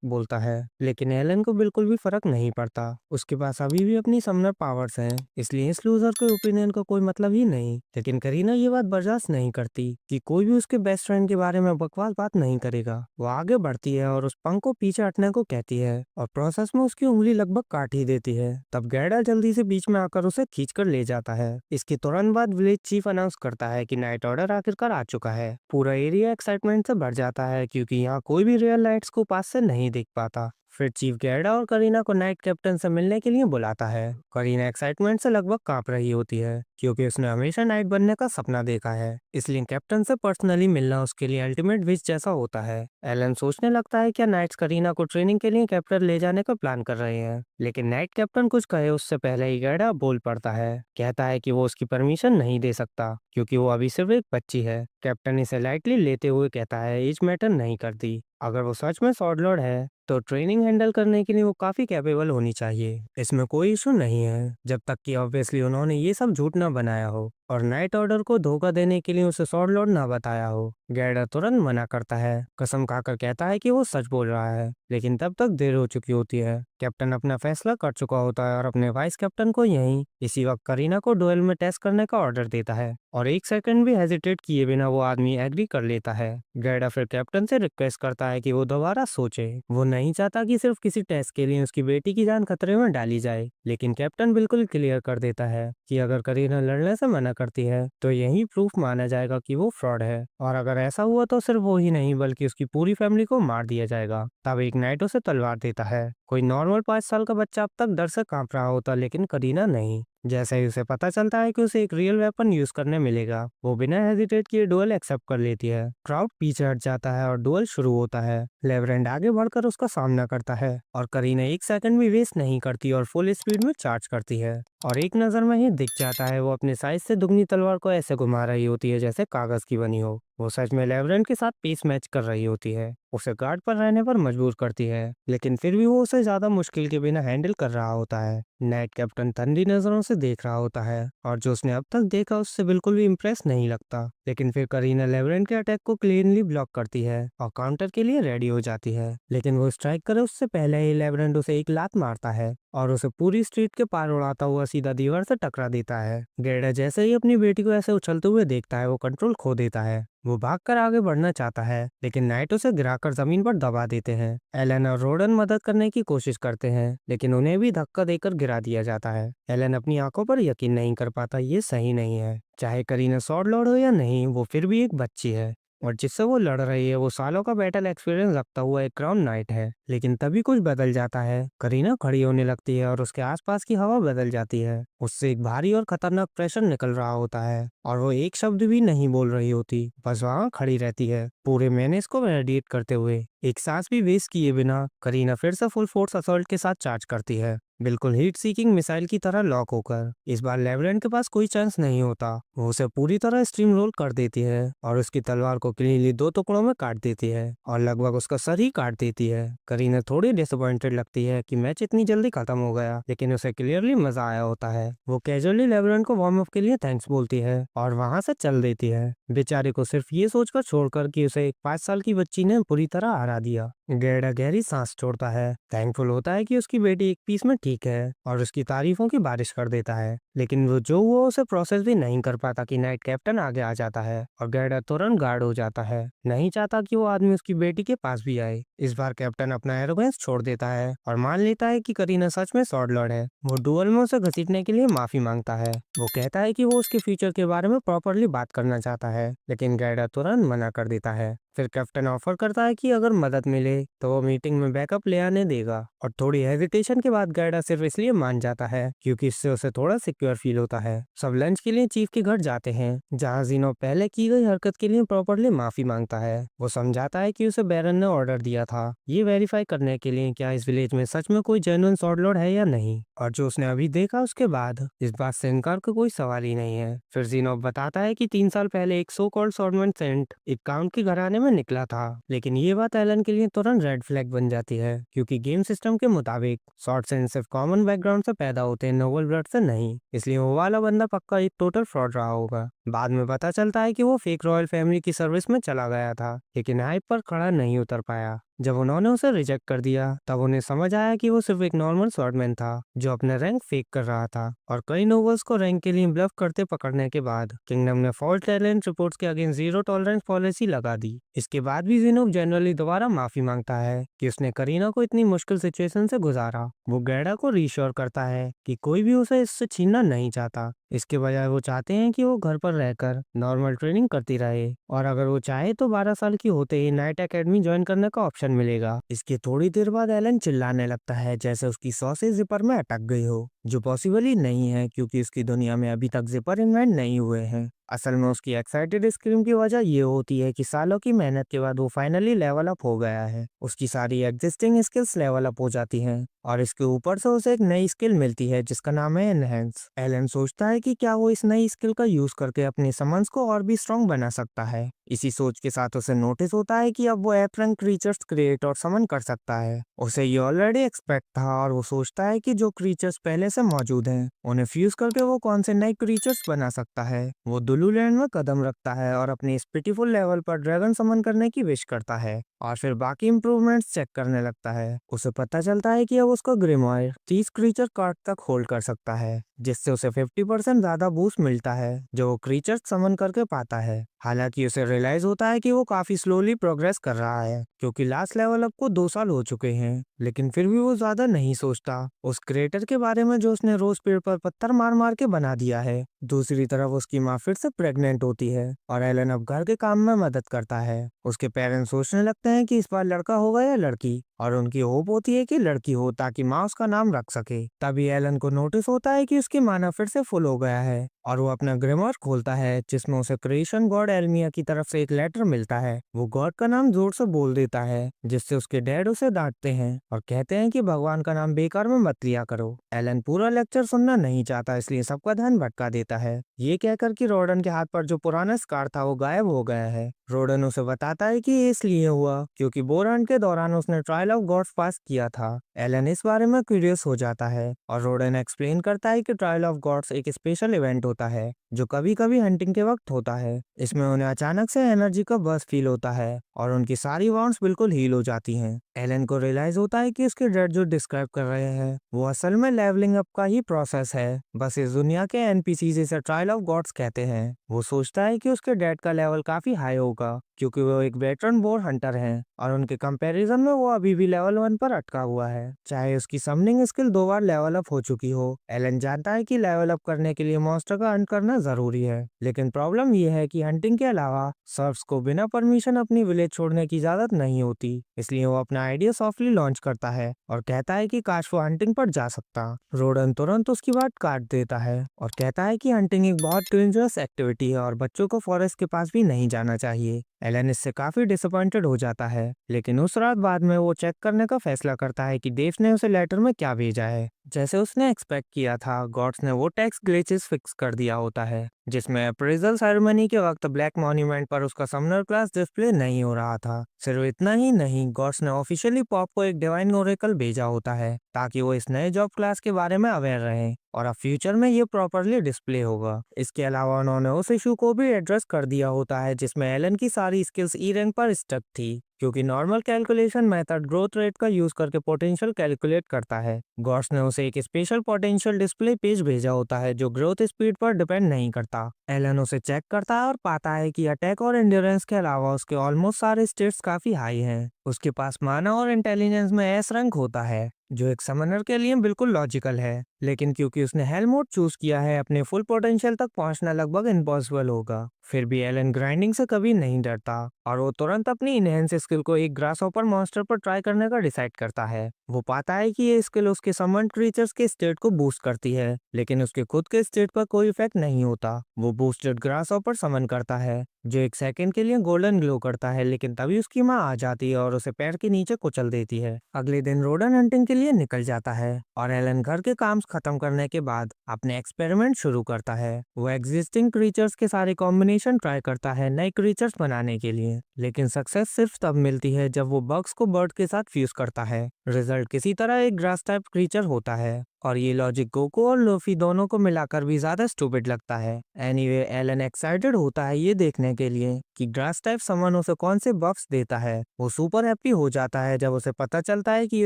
बोलता है, लेकिन एलन को बिल्कुल भी फर्क नहीं पड़ता। उसके पास अभी भी अपनी समनर पावर्स हैं, इसलिए इस लूजर के ओपिनियन का कोई मतलब ही नहीं। लेकिन करीना ये बात बर्दाश्त नहीं करती कि कोई भी उसके बेस्ट फ्रेंड के बारे में बकवास बात नहीं करेगा। वो आगे बढ़ती है और उस पंख को पीछे हटने को कहती है और प्रोसेस में उसकी उंगली लगभग काट ही देती है। तब गैडा जल्दी से बीच में आकर उसे खींचकर ले जाता है। इसके तुरंत बाद विलेज चीफ अनाउंस करता है कि नाइट ऑर्डर आखिरकार आ चुका है। पूरा एरिया एक्साइटमेंट से भर जाता है क्योंकि यहाँ कोई भी रियल लाइट्स को पास से नहीं देख पाता। फिर चीफ गैडा और करीना को नाइट कैप्टन से मिलने के लिए बुलाता है। करीना एक्साइटमेंट से लगभग कांप रही होती है क्योंकि उसने हमेशा नाइट बनने का सपना देखा है, इसलिए कैप्टन से पर्सनली मिलना उसके लिए अल्टीमेट विश जैसा होता है। एलन सोचने लगता है क्या नाइट्स करीना को ट्रेनिंग के लिए कैप्टन ले जाने का प्लान कर रहे हैं, लेकिन नाइट कैप्टन कुछ कहे उससे पहले ही गैडा बोल पड़ता है। कहता है कि वो उसकी परमिशन नहीं दे सकता क्योंकि वो अभी सिर्फ एक बच्ची है। कैप्टन इसे लाइटली लेते हुए कहता है एज मैटर नहीं करती। अगर वो सच में स्वॉर्ड लॉर्ड है तो ट्रेनिंग हैंडल करने के लिए वो काफी कैपेबल होनी चाहिए। इसमें कोई इशू नहीं है जब तक कि ऑब्वियसली उन्होंने ये सब झूठ ना बनाया हो और नाइट ऑर्डर को धोखा देने के लिए उसे स्वॉर्ड लॉर्ड ना बताया हो। गैडा तुरंत मना करता है, कसम खाकर कहता है कि वो सच बोल रहा है, लेकिन तब तक देर हो चुकी होती है। कैप्टन अपना फैसला कर चुका होता है और अपने वाइस कैप्टन को यहीं इसी वक्त करीना को डुएल में टेस्ट करने का ऑर्डर देता है और एक सेकंड भी हेजिटेट किए बिना वो आदमी एग्री कर लेता है। गैडा फिर कैप्टन से रिक्वेस्ट करता है कि वो दोबारा सोचे। वो नहीं चाहता कि सिर्फ किसी टेस्ट के लिए उसकी बेटी की जान खतरे में डाली जाए, लेकिन कैप्टन बिल्कुल क्लियर कर देता है कि अगर करीना लड़ने से मना करती है तो यही प्रूफ माना जाएगा कि वो फ्रॉड है और अगर ऐसा हुआ तो सिर्फ वो ही नहीं बल्कि उसकी पूरी फैमिली को मार दिया जाएगा। तब एक नाइट उसे तलवार देता है। कोई नॉर्मल 5 साल का बच्चा अब तक डर से कांप रहा होता, लेकिन करीना नहीं। जैसे ही उसे पता चलता है कि उसे एक रियल वेपन यूज करने मिलेगा, वो बिना हेजिटेट किए डुएल एक्सेप्ट कर लेती है। क्राउड पीछे हट जाता है और डुएल शुरू होता है। लेवरेंड आगे बढ़कर उसका सामना करता है और करीना एक सेकंड भी वेस्ट नहीं करती और फुल स्पीड में चार्ज करती है और एक नजर में ही दिख जाता है वो अपने साइज से दुगनी तलवार को ऐसे घुमा रही होती है जैसे कागज की बनी हो। वो सच में लेवरेंड के साथ पेस मैच कर रही होती है, उसे गार्ड पर रहने पर मजबूर करती है, लेकिन फिर भी वो उसे ज्यादा मुश्किल के बिना हैंडल कर रहा होता है। नाइट कैप्टन ठंडी नजरों से देख रहा होता है और जो उसने अब तक देखा उससे बिल्कुल भी इम्प्रेस नहीं लगता। लेकिन फिर करीना लेवरेंड के अटैक को क्लीनली ब्लॉक करती है और काउंटर के लिए रेडी हो जाती है, लेकिन वो स्ट्राइक करे उससे पहले ही लेवरेंड उसे एक लात मारता है और उसे पूरी स्ट्रीट के पार उड़ाता हुआ सीधा दीवार से टकरा देता है। गैडा जैसे ही अपनी बेटी को ऐसे उछलते हुए देखता है वो कंट्रोल खो देता है। वो भागकर आगे बढ़ना चाहता है, लेकिन नाइट उसे गिराकर जमीन पर दबा देते हैं। एलन और रोडन मदद करने की कोशिश करते हैं, लेकिन उन्हें भी धक्का देकर गिरा दिया जाता है। एलन अपनी आंखों पर यकीन नहीं कर पाता, ये सही नहीं है। चाहे करीना स्वॉर्ड लॉर्ड हो या नहीं, वो फिर भी एक बच्ची है और जिससे वो लड़ रही है वो सालों का बैटल एक्सपीरियंस रखता हुआ एक क्राउन नाइट है। लेकिन तभी कुछ बदल जाता है। करीना खड़ी होने लगती है और उसके आसपास की हवा बदल जाती है। उससे एक भारी और खतरनाक प्रेशर निकल रहा होता है और वो एक शब्द भी नहीं बोल रही होती, बस वहाँ खड़ी रहती है पूरे मेनेस को रेडिएट करते हुए। एक सांस भी वेस्ट किए बिना करीना फिर से फुल फोर्स असॉल्ट के साथ चार्ज करती है, बिल्कुल हीट सीकिंग मिसाइल की तरह लॉक होकर। इस बार लेवरेंड के पास कोई चांस नहीं होता, वो उसे पूरी तरह स्ट्रीम रोल कर देती है और उसकी तलवार को क्लीनली 2 टुकड़ों में काट देती है और लगभग उसका सर ही काट देती है। करीना थोड़ी डिसअपॉइंटेड लगती है कि मैच इतनी जल्दी खत्म हो गया, लेकिन उसे क्लियरली मजा आया होता है। वो कैजुअली लेवरेंड को वार्म अप के लिए थैंक्स बोलती है और वहां से चल देती है, बेचारे को सिर्फ ये सोचकर छोड़कर कि उसे एक 5 साल की बच्ची ने पूरी तरह हरा दिया। गैडा गहरी सांस छोड़ता है, थैंकफुल होता है कि उसकी बेटी एक पीस में ठीक ठीक है और उसकी तारीफों की बारिश कर देता है, लेकिन वो उसे प्रोसेस भी नहीं कर पाता कि नाइट कैप्टन आगे आ जाता है और गैडर तुरंत गार्ड हो जाता है, नहीं चाहता कि वो आदमी उसकी बेटी के पास भी आए। इस बार कैप्टन अपना एरोगेंस छोड़ देता है और मान लेता है कि करीना सच में स्वॉर्ड लॉर्ड है। वो डुअल में उसे घसीटने के लिए माफी मांगता है। वो कहता है कि वो उसके फ्यूचर के बारे में प्रॉपरली बात करना चाहता है, लेकिन गैडर तुरंत मना कर देता है। फिर कैप्टन ऑफर करता है कि अगर मदद मिले तो वो मीटिंग में बैकअप ले आने देगा, और थोड़ी हेजिटेशन के बाद गैडर सिर्फ इसलिए मान जाता है क्योंकि इससे उसे थोड़ा सिक्योर फील होता है। सब लंच के लिए चीफ के घर जाते हैं, जहाँ जीनो पहले की गई हरकत के लिए प्रॉपरली माफी मांगता है। वो समझाता है कि उसे बैरन ने ऑर्डर दिया था ये वेरीफाई करने के लिए क्या इस विलेज में सच में कोई जेन्युइन स्वॉर्ड लॉर्ड है या नहीं, और जो उसने अभी देखा उसके बाद इस बात से इनकार का कोई सवाल ही नहीं है। फिर जीनो बताता है कि 3 साल पहले एक सो कॉल्ड स्वॉर्डमैन सेंट एक काउंट के घराने में निकला था, लेकिन ये बात एलन के लिए तुरंत रेड फ्लैग बन जाती है क्योंकि गेम सिस्टम के मुताबिक शॉर्ट सेंट सिर्फ कॉमन बैकग्राउंड से पैदा होते हैं, नोबल ब्लड से नहीं। इसलिए वो वाला बंदा पक्का एक टोटल फ्रॉड रहा होगा। बाद में पता चलता है कि वो फेक रॉयल फैमिली की सर्विस में चला गया था, लेकिन हाइप पर खड़ा नहीं उतर पाया। जब उन्होंने उसे रिजेक्ट कर दिया तब उन्हें समझ आया कि वो सिर्फ एक नॉर्मल स्वॉर्डमैन था जो अपने रैंक फेक कर रहा था, और कई नोबल्स को रैंक के लिए ब्लफ करते पकड़ने के बाद किंगडम ने फॉल्स टैलेंट रिपोर्ट्स के अगेंस्ट जीरो टॉलरेंस पॉलिसी लगा दी। इसके बाद भी जिनोब जनरली दोबारा माफी मांगता है कि उसने करीना को इतनी मुश्किल सिचुएशन से गुजारा। वो गैडा को रीश्योर करता है कि कोई भी उसे इससे छीनना नहीं चाहता, इसके बजाय वो चाहते हैं कि वो घर पर रहकर नॉर्मल ट्रेनिंग करती रहे, और अगर वो चाहे तो 12 साल की होते ही नाइट एकेडमी ज्वाइन करने का ऑप्शन मिलेगा। इसके थोड़ी देर बाद एलन चिल्लाने लगता है जैसे उसकी सॉसेज जिपर में अटक गई हो, जो पॉसिबल ही नहीं है क्योंकि उसकी दुनिया में अभी तक जिपर इन्वेंट नहीं हुए हैं। असल में उसकी एक्साइटेड स्क्रीम की वजह ये होती है कि सालों की मेहनत के बाद वो फाइनली लेवल अप हो गया है। उसकी सारी एग्जिस्टिंग स्किल्स लेवल अप हो जाती हैं और इसके ऊपर से उसे एक नई स्किल मिलती है जिसका नाम है एनहेंस। एलन सोचता है कि क्या वो इस नई स्किल का यूज करके अपने समन्स को और भी स्ट्रॉन्ग बना सकता है। इसी सोच के साथ उसे नोटिस होता है कि अब वो एफ रैंक क्रीचर्स क्रिएट और समन कर सकता है। उसे ये ऑलरेडी एक्सपेक्ट था और वो सोचता है कि जो क्रीचर्स पहले से मौजूद हैं उन्हें फ्यूज करके वो कौन से नए क्रीचर्स बना सकता है। वो दुलूलैंड में कदम रखता है और अपने इस पिटीफुल लेवल पर ड्रैगन समन करने की विश करता है और फिर बाकी इंप्रूवमेंट्स चेक करने लगता है। उसे पता चलता है कि अब उसका ग्रिमॉयर 30 क्रीचर कार्ड तक होल्ड कर सकता है, जिससे उसे 50% ज्यादा बूस्ट मिलता है जो वो क्रीचर समन करके पाता है। हालांकि उसे रियलाइज होता है कि वो काफी स्लोली प्रोग्रेस कर रहा है क्योंकि लास्ट लेवल अप को 2 साल हो चुके हैं, लेकिन फिर भी वो ज्यादा नहीं सोचता उस क्रेटर के बारे में जो उसने रोज पेड़ पर पत्थर मार मार के बना दिया है। दूसरी तरफ उसकी माँ फिर से प्रेग्नेंट होती है और एलन अब घर के काम में मदद करता है। उसके पेरेंट्स सोचने लगते हैं कि इस बार लड़का होगा या लड़की, और उनकी होप होती है कि लड़की हो ताकि माँ उसका नाम रख सके। तभी एलन को नोटिस होता है कि उसकी माना फिर से फुल हो गया है और वो अपना ग्रिमॉर खोलता है जिसमें उसे क्रिएशन गॉड एल्मिया की तरफ से एक लेटर मिलता है। वो गॉड का नाम जोर से बोल देता है जिससे उसके डैड उसे डांटते हैं और कहते हैं कि भगवान का नाम बेकार में मत लिया करो। एलन पूरा लेक्चर सुनना नहीं चाहता इसलिए सबका ध्यान भटका देता है, ये कहकर कि रोडन के हाथ पर जो पुराना स्कार था वो गायब हो गया है। रोडन उसे बताता है कि ये इसलिए हुआ क्योंकि बोरान के दौरान उसने ट्रायल ऑफ गॉड्स पास किया था। एलन इस बारे में क्यूरियस हो जाता है और रोडन एक्सप्लेन करता है कि ट्रायल ऑफ गॉड्स एक स्पेशल इवेंट होता है जो कभी कभी हंटिंग के वक्त होता है। इसमें उन्हें अचानक से एनर्जी का बर्स्ट फील होता है और उनकी सारी वाउंड्स बिल्कुल हील हो जाती हैं। एलन को रियलाइज होता है कि उसके डैड जो डिस्क्राइब कर रहे हैं वो असल में लेवलिंग अप का ही प्रोसेस है, बस इस दुनिया के एनपीसी इसे ट्रायल ऑफ गॉड्स कहते हैं। वो सोचता है कि उसके डैड का लेवल काफी हाई होगा क्योंकि वो एक वेटरन बोर हंटर हैं और उनके कंपैरिजन में वो अभी भी लेवल 1 पर अटका हुआ है, चाहे उसकी समनिंग स्किल 2 बार लेवल अप हो चुकी हो। एलन जानता है कि लेवल अप करने के लिए मॉन्स्टर का हंट करना जरूरी है, लेकिन प्रॉब्लम ये है कि हंटिंग के अलावा सर्फ्स को बिना परमिशन अपनी विलेज छोड़ने की इजाजत नहीं होती। इसलिए वो अपना आइडिया सॉफ्टली लॉन्च करता है और कहता है कि काश वो हंटिंग पर जा सकता। रोडन तुरंत उसकी बात काट देता है और कहता है कि हंटिंग एक बहुत डेंजरस एक्टिविटी है और बच्चों को फॉरेस्ट के पास भी नहीं जाना चाहिए। एलन इससे काफी डिसअपॉइंटेड हो जाता है, लेकिन उस रात बाद में वो चेक करने का फैसला करता है कि देव ने उसे लेटर में क्या भेजा है। जैसे उसने एक्सपेक्ट किया था, गॉड्स ने वो टैक्स ग्लिचेस फिक्स कर दिया होता है जिसमें अप्रेजल सेरेमनी के वक्त ब्लैक मॉन्यूमेंट पर उसका समनर क्लास डिस्प्ले नहीं हो रहा था। सिर्फ इतना ही नहीं, गॉड्स ने ऑफिशियली पॉप को एक डिवाइन ओरेकल भेजा होता है ताकि वो इस नए जॉब क्लास के बारे में अवेयर रहे। और अब फ्यूचर में ये प्रॉपरली डिस्प्ले होगा। इसके अलावा उन्होंने उस इशू को भी एड्रेस कर दिया होता है जिसमें एलन की सारी स्किल्स ई रैंक पर स्टक थी, क्योंकि normal calculation method growth rate का यूज करके पोटेंशियल कैलकुलेट करता है। गॉस ने उसे एक स्पेशल पोटेंशियल डिस्प्ले पेज भेजा होता है जो ग्रोथ स्पीड पर डिपेंड नहीं करता। एलन उसे चेक करता है और पाता है कि अटैक और एंड्योरेंस के अलावा उसके ऑलमोस्ट सारे स्टेट्स काफी हाई हैं। उसके पास माना और इंटेलिजेंस में एस रैंक होता है, जो एक समनर के लिए बिल्कुल लॉजिकल है, लेकिन क्योंकि उसने हेल मोड चूज किया है अपने फुल पोटेंशियल तक पहुंचना लगभग इम्पॉसिबल होगा। फिर भी एलन ग्राइंडिंग से कभी नहीं डरता और वो तुरंत अपनी इनहेंस स्किल को एक ग्रास हॉपर मॉन्स्टर पर ट्राई करने का डिसाइड करता है। वो पाता है कि ये स्किल उसके समन क्रीचर्स के स्टेट को बूस्ट करती है, लेकिन उसके खुद के स्टेट पर कोई इफेक्ट नहीं होता। वो बूस्टेड ग्रास हॉपर समन करता है जो एक सेकंड के लिए गोल्डन ग्लो करता है, लेकिन तभी उसकी माँ आ जाती है और उसे पैर के नीचे कुचल देती है। अगले दिन रोडन हंटिंग के लिए निकल जाता है और एलन घर के काम खत्म करने के बाद अपने एक्सपेरिमेंट शुरू करता है। वो एग्जिस्टिंग क्रीचर्स के सारे कॉम्बिनेशन ट्राई करता है नए क्रीचर्स बनाने के लिए, लेकिन सक्सेस सिर्फ तब मिलती है जब वो बग्स को बर्ड के साथ फ्यूज करता है। रिजल्ट किसी तरह एक ग्रास टाइप क्रीचर होता है और ये लॉजिक गोकू और लोफी दोनों को मिलाकर भी ज्यादा स्टूपिड लगता है। एनीवे एलन एक्साइटेड होता है ये देखने के लिए कि ग्रास टाइप समन उसे कौन से बफ्स देता है। वो सुपर हैप्पी हो जाता है जब उसे पता चलता है कि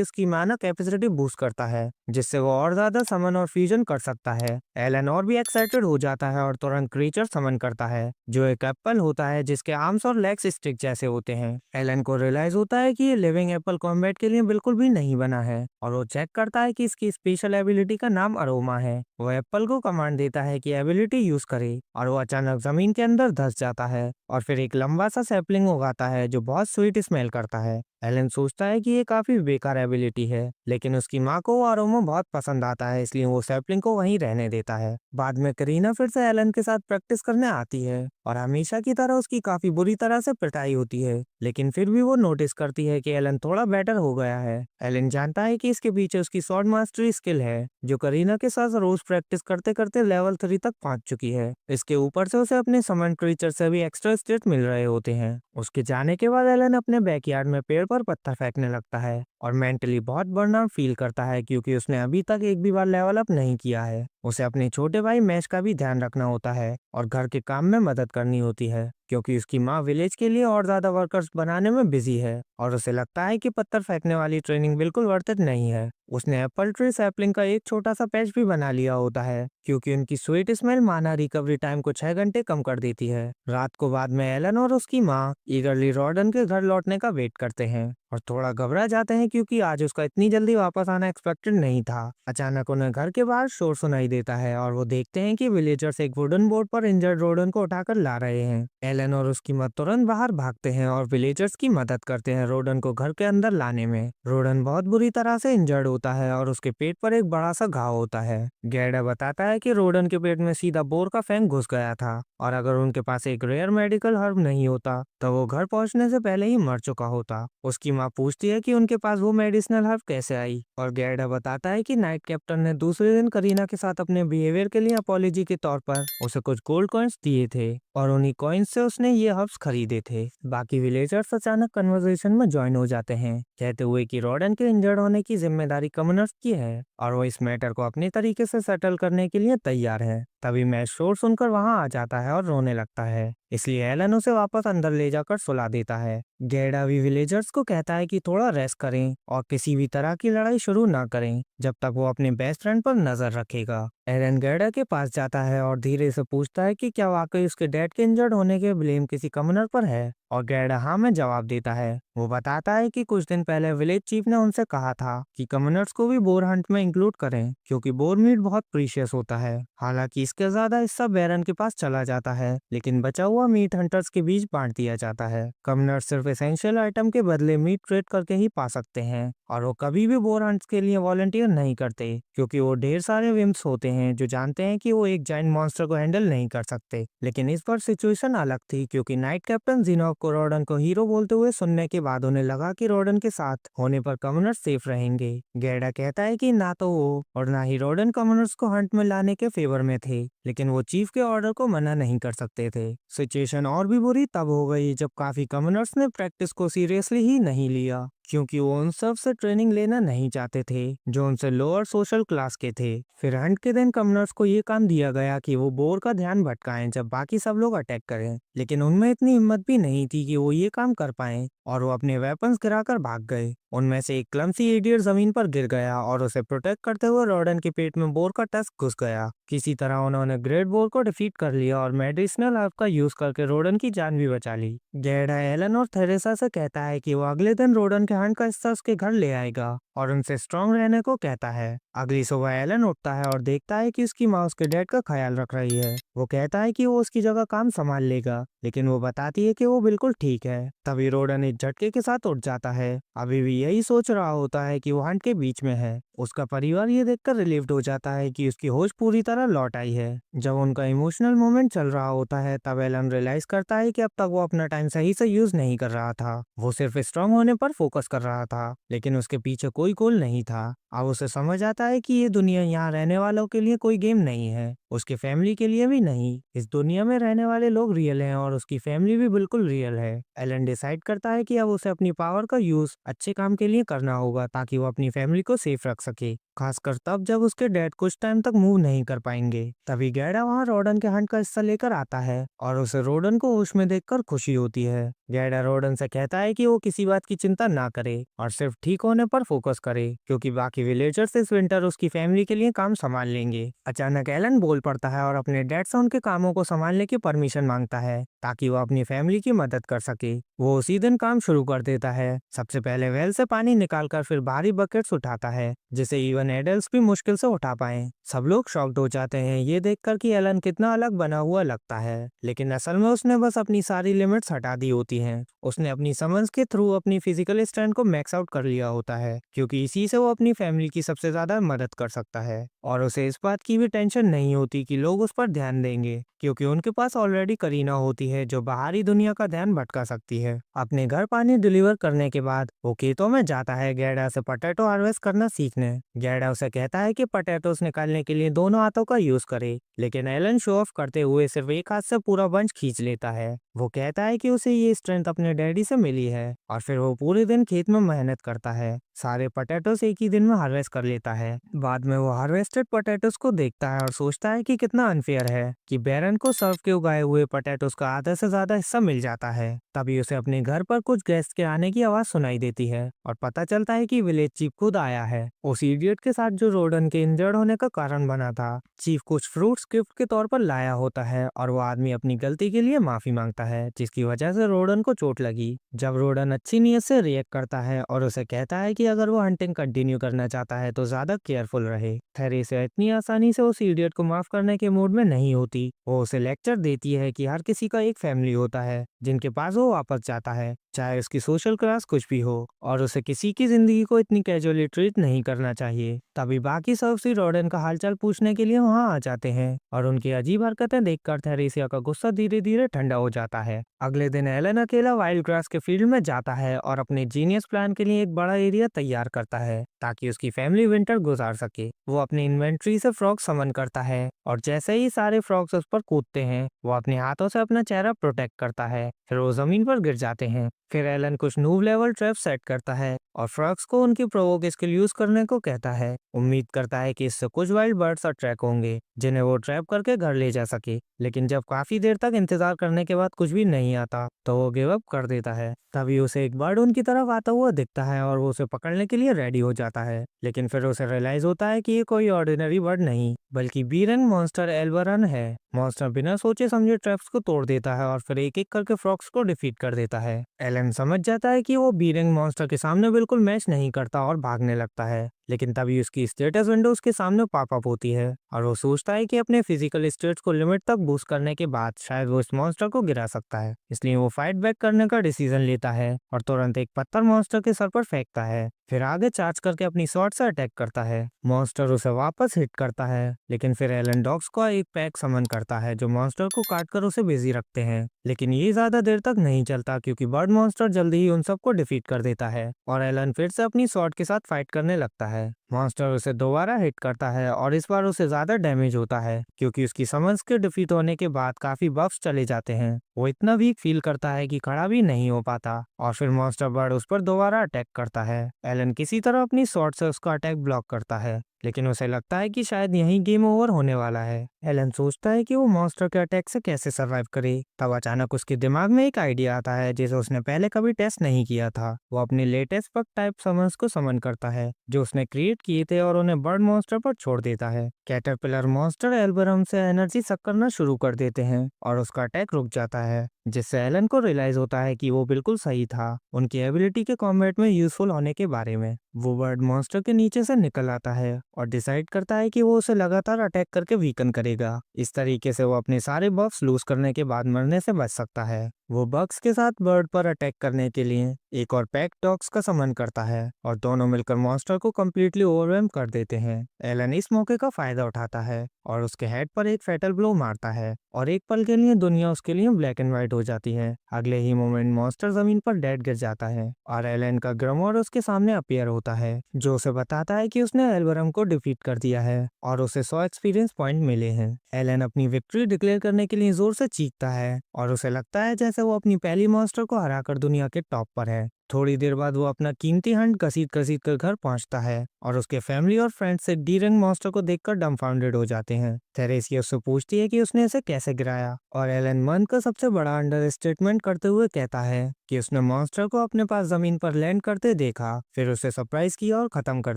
उसकी माना कैपेसिटी बूस्ट करता है, जिससे वो और ज्यादा समन और फ्यूजन कर सकता है। एलन और भी एक्साइटेड हो जाता है और तुरंत क्रीचर समन करता है जो एक एप्पल होता है जिसके आर्म्स और लेग्स स्टिक जैसे होते हैं। एलन को रियलाइज होता है कि ये लिविंग एप्पल कॉम्बैट के लिए बिल्कुल भी नहीं बना है और वो चेक करता है कि इसकी स्पेशल एबिलिटी का नाम अरोमा है। वो एप्पल को कमांड देता है कि एबिलिटी यूज करे और वो अचानक जमीन के अंदर धंस जाता है और फिर एक लंबा सा सैपलिंग उगाता है जो बहुत स्वीट स्मेल करता है। एलन सोचता है कि ये काफी बेकार एबिलिटी है, लेकिन उसकी माँ को वो अरोमा बहुत पसंद आता है, इसलिए वो सैपलिंग को वहीं रहने देता है। बाद में करीना फिर से एलन के साथ प्रैक्टिस करने आती है और हमेशा की तरह उसकी काफी बुरी तरह से पिटाई होती है, लेकिन फिर भी वो नोटिस करती है कि एलन थोड़ा बेटर हो गया है। एलन जानता है कि इसके पीछे उसकी शॉर्ट मास्टरी स्किल है जो करीना के साथ रोज प्रैक्टिस करते करते लेवल 3 तक पहुंच चुकी है। इसके ऊपर से उसे अपने समन क्रीचर से भी एक्स्ट्रा स्टेट मिल रहे होते हैं। उसके जाने के बाद एलन अपने बैकयार्ड में पेड़ पर पत्थर फेंकने लगता है और मेंटली बहुत बर्नआउट फील करता है क्योंकि उसने अभी तक एक भी बार लेवल अप नहीं किया है। उसे अपने छोटे भाई मैश का भी ध्यान रखना होता है और घर के काम में मदद करनी होती है क्योंकि उसकी माँ विलेज के लिए और ज्यादा वर्कर्स बनाने में बिजी है और उसे लगता है कि पत्थर फेंकने वाली ट्रेनिंग बिल्कुल वर्थ इट नहीं है। उसने एप्पल ट्री सैपलिंग का एक छोटा सा पैच भी बना लिया होता है क्योंकि उनकी स्वीट स्मेल माना रिकवरी टाइम को 6 घंटे कम कर देती है। रात को बाद में एलन और उसकी माँ ईगरली रॉर्डन के घर लौटने का वेट करते हैं और थोड़ा घबरा जाते हैं क्योंकि आज उसका इतनी जल्दी वापस आना एक्सपेक्टेड नहीं था। अचानक उन्हें घर के बाहर शोर सुनाई देता है और वो देखते हैं कि विलेजर्स एक वुडन बोर्ड पर इंजर्ड रोडन को उठाकर ला रहे हैं। एलन और उसकी माँ तुरंत बाहर भागते हैं और विलेजर्स की मदद करते हैं रोडन को घर के अंदर लाने में। रोडन बहुत बुरी तरह से इंजर्ड होता है और उसके पेट पर एक बड़ा सा घाव होता है। गैडा बताता है कि रोडन के पेट में सीधा बोर का फैंग घुस गया था और अगर उनके पास एक रेयर मेडिकल हर्ब नहीं होता तो वो घर पहुंचने से पहले ही मर चुका होता। उसकी माँ पूछती है कि उनके पास वो मेडिसिनल हर्ब कैसे आई और गैडा बताता है कि नाइट कैप्टन ने दूसरे दिन करीना के साथ अपने बिहेवियर के लिए अपॉलॉजी के तौर पर उसे कुछ गोल्ड कॉइन्स दिए थे और उन्हीं कॉइन्स से उसने ये हर्ब्स खरीदे थे। बाकी विलेजर्स अचानक कन्वर्सेशन में ज्वाइन हो जाते हैं, कहते हुए कि रॉडन के इंजर्ड होने की जिम्मेदारी कमनर्स की है और वो इस मैटर को अपने तरीके से सेटल करने के लिए तैयार है। तभी मैच शोर सुनकर वहां आ जाता है और रोने लगता है, इसलिए एलन उसे वापस अंदर ले जाकर सुला देता है। गैडा भी विलेजर्स को कहता है कि थोड़ा रेस्ट करें और किसी भी तरह की लड़ाई शुरू ना करें जब तक वो अपने बेस्ट फ्रेंड पर नजर रखेगा। एलन गैडा के पास जाता है और धीरे से पूछता है कि क्या वाकई उसके डैड के इंजर्ड होने के ब्लेम किसी कमनर पर है और गैडा हाँ में जवाब देता है। वो बताता है कि कुछ दिन पहले विलेज चीफ ने उनसे कहा था कि कमनर्स को भी बोर हंट में इंक्लूड करें क्योंकि बोर मीट बहुत प्रीशियस होता है। हालांकि इसके ज्यादा हिस्सा बैरन के पास चला जाता है, लेकिन बचा हुआ मीट हंटर्स के बीच बांट दिया जाता है। कमनर्स सिर्फ एसेंशियल आइटम के बदले मीट ट्रेड करके ही पा सकते हैं और वो कभी भी बोर हंट्स के लिए वॉलंटियर नहीं करते क्योंकि वो ढेर सारे विम्स होते हैं जो जानते हैं कि वो एक जाइंट मॉन्स्टर को हैंडल नहीं कर सकते। लेकिन इस बार सिचुएशन अलग थी क्योंकि नाइट कैप्टन जिनोक को रॉडन को हीरो बोलते हुए सुनने के बाद उन्हें लगा कि रॉडन के साथ होने पर कमनर्स सेफ रहेंगे। गैडा कहता है कि ना तो वो और ना ही रॉडन कमनर्स को हंट में लाने के फेवर में थे, लेकिन वो चीफ के ऑर्डर को मना नहीं कर सकते थे। सिचुएशन और भी बुरी तब हो गई जब काफी कमनर्स ने प्रैक्टिस को सीरियसली ही नहीं लिया क्योंकि वो उन सब से ट्रेनिंग लेना नहीं चाहते थे जो उनसे लोअर सोशल क्लास के थे। फिर हंट के दिन कमनर्स को ये काम दिया गया कि वो बोर का ध्यान भटकाएं जब बाकी सब लोग अटैक करें, लेकिन उनमें इतनी हिम्मत भी नहीं थी कि वो ये काम कर पाएं और वो अपने वेपन्स गिराकर भाग गए। उनमें से एक क्लमसी इडियट जमीन पर गिर गया और उसे प्रोटेक्ट करते हुए रॉडन के पेट में बोर का टस्क घुस गया। किसी तरह उन्होंने ग्रेट बोर को डिफीट कर लिया और मेडिसिनल हर्ब का यूज करके रोडन की जान भी बचा ली। गैडा एलन और थेरेसा से कहता है कि वो अगले दिन रोडन के हंट का हिस्सा उसके घर ले आएगा और उनसे स्ट्रांग रहने को कहता है। अगली सुबह एलन उठता है और देखता है कि उसकी माँ उसके डैड का ख्याल रख रही है। वो कहता है कि वो उसकी जगह काम संभाल लेगा, लेकिन वो बताती है कि वो बिल्कुल ठीक है। तभी रोडन एक झटके के साथ उठ जाता है, अभी भी यही सोच रहा होता है कि वो हंट के बीच में है। उसका परिवार ये देखकर रिलीव्ड हो जाता है कि उसकी होश पूरी तरह लौट आई है। जब उनका इमोशनल मोमेंट चल रहा होता है तब एलन रियलाइज करता है कि अब तक वो अपना टाइम सही से यूज नहीं कर रहा था। वो सिर्फ स्ट्रांग होने पर फोकस कर रहा था, लेकिन उसके पीछे कोई गोल नहीं था। अब उसे समझ आता है कि ये दुनिया यहाँ रहने वालों के लिए कोई गेम नहीं है, उसके फैमिली के लिए भी नहीं। इस दुनिया में रहने वाले लोग रियल हैं और उसकी फैमिली भी बिल्कुल रियल है। एलन डिसाइड करता है कि अब उसे अपनी पावर का यूज अच्छे काम के लिए करना होगा ताकि वो अपनी फैमिली को सेफ रख सके, खासकर तब जब उसके डैड कुछ टाइम तक मूव नहीं कर पाएंगे। तभी गैडा वहाँ रोडन के हंट का हिस्सा लेकर आता है और उसे रोडन को होश में देखकर खुशी होती है। गैडा रोडन से कहता है कि वो किसी बात की चिंता ना करे और सिर्फ ठीक होने पर फोकस करे, क्योंकि बाकी विलेजर्स इस विंटर उसकी फैमिली के लिए काम संभाल लेंगे। अचानक एलन बोल पड़ता है और अपने डैड से उनके कामों को संभालने की परमिशन मांगता है ताकि वो अपनी फैमिली की मदद कर सके। वो उसी दिन काम शुरू कर देता है। सबसे पहले वेल से पानी निकालकर फिर भारी बकेट्स उठाता है, जिसे इवन एडल्ट्स भी मुश्किल से उठा पाए। सब लोग शॉक्ड हो जाते हैं ये देखकर कि एलन कितना अलग बना हुआ लगता है, लेकिन असल में उसने बस अपनी सारी लिमिट्स हटा दी होती हैं। उसने अपनी समझ के थ्रू अपनी फिजिकल स्ट्रेंथ को मैक्स आउट कर लिया होता है, क्योंकि इसी से वो अपनी फैमिली की सबसे ज्यादा मदद कर सकता है। और उसे इस बात की भी टेंशन नहीं होती कि लोग उस पर ध्यान देंगे, क्योंकि उनके पास ऑलरेडी करीना होती है जो बाहरी दुनिया का ध्यान भटका सकती है। अपने घर पानी डिलीवर करने के बाद वो खेतों में जाता है गैडा से पोटैटो हार्वेस्ट करना सीखने। गैडा उसे कहता है कि पोटैटोस निकालने के लिए दोनों हाथों का यूज करे, लेकिन एलन शो ऑफ करते हुए सिर्फ एक हाथ से पूरा बंच खींच लेता है। वो कहता है कि उसे ये स्ट्रेंथ अपने डैडी से मिली है और फिर वो पूरे दिन खेत में मेहनत करता है। सारे पोटैटोस एक ही दिन में हार्वेस्ट कर लेता है। बाद में वो हार्वेस्टेड पोटैटोस को देखता है और सोचता है कि कितना अनफेयर है कि बैरन को सर्व के उगाए हुए पोटैटोस का आधा से ज्यादा हिस्सा मिल जाता है। तभी उसे अपने घर पर कुछ गेस्ट के आने की आवाज सुनाई देती है और पता चलता है कि विलेज चीफ खुद आया है, उस इडियट के साथ जो रोडन के इंजर्ड होने का कारण बना था। चीफ कुछ फ्रूट्स गिफ्ट के तौर पर लाया होता है और वो आदमी अपनी गलती के लिए माफी मांगता है, जिसकी वजह से रोडन को चोट लगी। जब रोडन अच्छी नीयत से रिएक्ट करता है और उसे कहता है कि अगर वो हंटिंग कंटिन्यू करना चाहता है तो ज्यादा केयरफुल रहे। थेरेसा इतनी आसानी से उस इडियट को माफ करने के मूड में नहीं होती। वो उसे लेक्चर देती है कि हर किसी का एक फैमिली होता है जिनके पास वो वापस जाता है, चाहे उसकी सोशल क्लास कुछ भी हो, और उसे किसी की जिंदगी को इतनी कैजुअली ट्रीट नहीं करना चाहिए। तभी बाकी सर्वसी रोडन का हालचाल पूछने के लिए वहाँ आ जाते हैं और उनकी अजीब हरकतें देखकर थेरेसिया का गुस्सा धीरे धीरे ठंडा हो जाता है। अगले दिन एलन अकेला वाइल्ड ग्रास के फील्ड में जाता है और अपने जीनियस प्लान के लिए एक बड़ा एरिया तैयार करता है ताकि उसकी फैमिली विंटर गुजार सके। वो अपनी इन्वेंट्री से फ्रॉग समन करता है और जैसे ही सारे फ्रॉग्स उस पर कूदते हैं वो अपने हाथों से अपना चेहरा प्रोटेक्ट करता है, फिर वो जमीन पर गिर जाते हैं। फिर एलन कुछ नूब लेवल ट्रैप सेट करता है और फ्रॉग्स को उनकी प्रोवोक स्किल यूज करने को कहता है। उम्मीद करता है कि इससे कुछ वाइल्ड बर्ड्स अट्रैक्ट होंगे जिन्हें वो ट्रैप करके घर ले जा सके, लेकिन जब काफी देर तक इंतजार करने के बाद कुछ भी नहीं आता तो वो गिव अप कर देता है। तभी उसे एक बर्ड उनकी तरफ आता हुआ दिखता है और वो उसे पकड़ने के लिए रेडी हो जाता है, लेकिन फिर उसे रियलाइज होता है कि ये कोई ऑर्डिनरी बर्ड नहीं बल्कि बीरंग मॉन्स्टर एल्बरन है। मॉन्स्टर बिना सोचे समझे ट्रैप्स को तोड़ देता है और फिर एक एक करके फ्रॉग्स को डिफीट कर देता है। एलन समझ जाता है कि वो बीरंग मॉन्स्टर के सामने बिल्कुल मैच नहीं करता और भागने लगता है, लेकिन तभी उसकी स्टेटस विंडो उसके सामने पॉप अप होती है और वो सोचता है कि अपने फिजिकल स्टेट्स को लिमिट तक बूस्ट करने के बाद शायद वो इस मॉन्स्टर को गिरा सकता है। इसलिए वो फाइट बैक करने का डिसीजन लेता है और तुरंत एक पत्थर मॉन्स्टर के सर पर फेंकता है, फिर आगे चार्ज करके अपनी शॉट से अटैक करता है। मॉन्स्टर उसे वापस हिट करता है, लेकिन फिर एलन डॉग्स का एक पैक समन करता है जो मॉन्स्टर को काटकर उसे बिजी रखते हैं, लेकिन ये ज्यादा देर तक नहीं चलता क्योंकि बर्ड मॉन्स्टर जल्दी ही उन सबको डिफीट कर देता है और एलन फिर से अपनी शॉट के साथ फाइट करने लगता है। है। मॉन्स्टर उसे दोबारा हिट करता है और इस बार उसे ज्यादा डैमेज होता है क्योंकि उसकी समन्स के डिफीट होने के बाद काफी बफ्स चले जाते हैं। वो इतना वीक फील करता है कि खड़ा भी नहीं हो पाता और फिर मॉन्स्टर बर्ड उस पर दोबारा अटैक करता है। एलन किसी तरह अपनी स्वॉर्ड से उसका अटैक ब्लॉक करता है, लेकिन उसे लगता है कि शायद यहीं गेम ओवर होने वाला है। एलन सोचता है कि वो मॉन्स्टर के अटैक से कैसे सरवाइव करे। तब अचानक उसके दिमाग में एक आइडिया आता है जिसे उसने पहले कभी टेस्ट नहीं किया था। वो अपने लेटेस्ट बग टाइप समन्स को समन करता है जो उसने क्रिएट किए थे और उन्हें बर्ड मॉन्स्टर पर छोड़ देता है। कैटरपिलर मॉन्स्टर एल्बरम से एनर्जी सक करना शुरू कर देते हैं और उसका अटैक रुक जाता है, जिससे एलन को रियलाइज होता है कि वो बिल्कुल सही था उनकी एबिलिटी के कॉम्बैट में यूजफुल होने के बारे में। वो बर्ड मॉन्स्टर के नीचे से निकल आता है और डिसाइड करता है कि वो उसे लगातार अटैक करके वीकन करेगा। इस तरीके से वो अपने सारे बफ्स लूज करने के बाद मरने से बच सकता है। वो बग्स के साथ बर्ड पर अटैक करने के लिए एक और पैक डॉग्स का समन करता है और दोनों मिलकर मॉन्स्टर को कम्प्लीटली ओवरवेल्म कर देते हैं। एलन इस मौके का फायदा उठाता है और उसके हेड पर एक फैटल ब्लो मारता है और एक पल के लिए दुनिया उसके लिए ब्लैक एंड व्हाइट हो जाती है। अगले ही मोमेंट मॉन्स्टर जमीन पर डेड गिर जाता है और एलन का ग्रमोर उसके सामने अपीयर होता है जो उसे बताता है कि उसने एल्बरम को डिफीट कर दिया है और उसे 100 एक्सपीरियंस पॉइंट मिले हैं। एलन अपनी विक्ट्री डिक्लेयर करने के लिए जोर से चीखता है और उसे लगता है जैसे वो अपनी पहली मॉन्स्टर को हराकर दुनिया के टॉप पर है। थोड़ी देर बाद वो अपना कीमती हंट घसीट घसीट कर घर पहुंचता है और उसके फैमिली और फ्रेंड्स से डी रैंक मॉन्स्टर को देखकर डम्फाउंडेड हो जाते हैं। थेरेसिया उससे पूछती है कि उसने इसे कैसे गिराया और एलन मन का सबसे बड़ा अंडर स्टेटमेंट करते हुए कहता है कि उसने मॉन्स्टर को अपने पास जमीन पर लैंड करते देखा, फिर उसे सरप्राइज किया और खत्म कर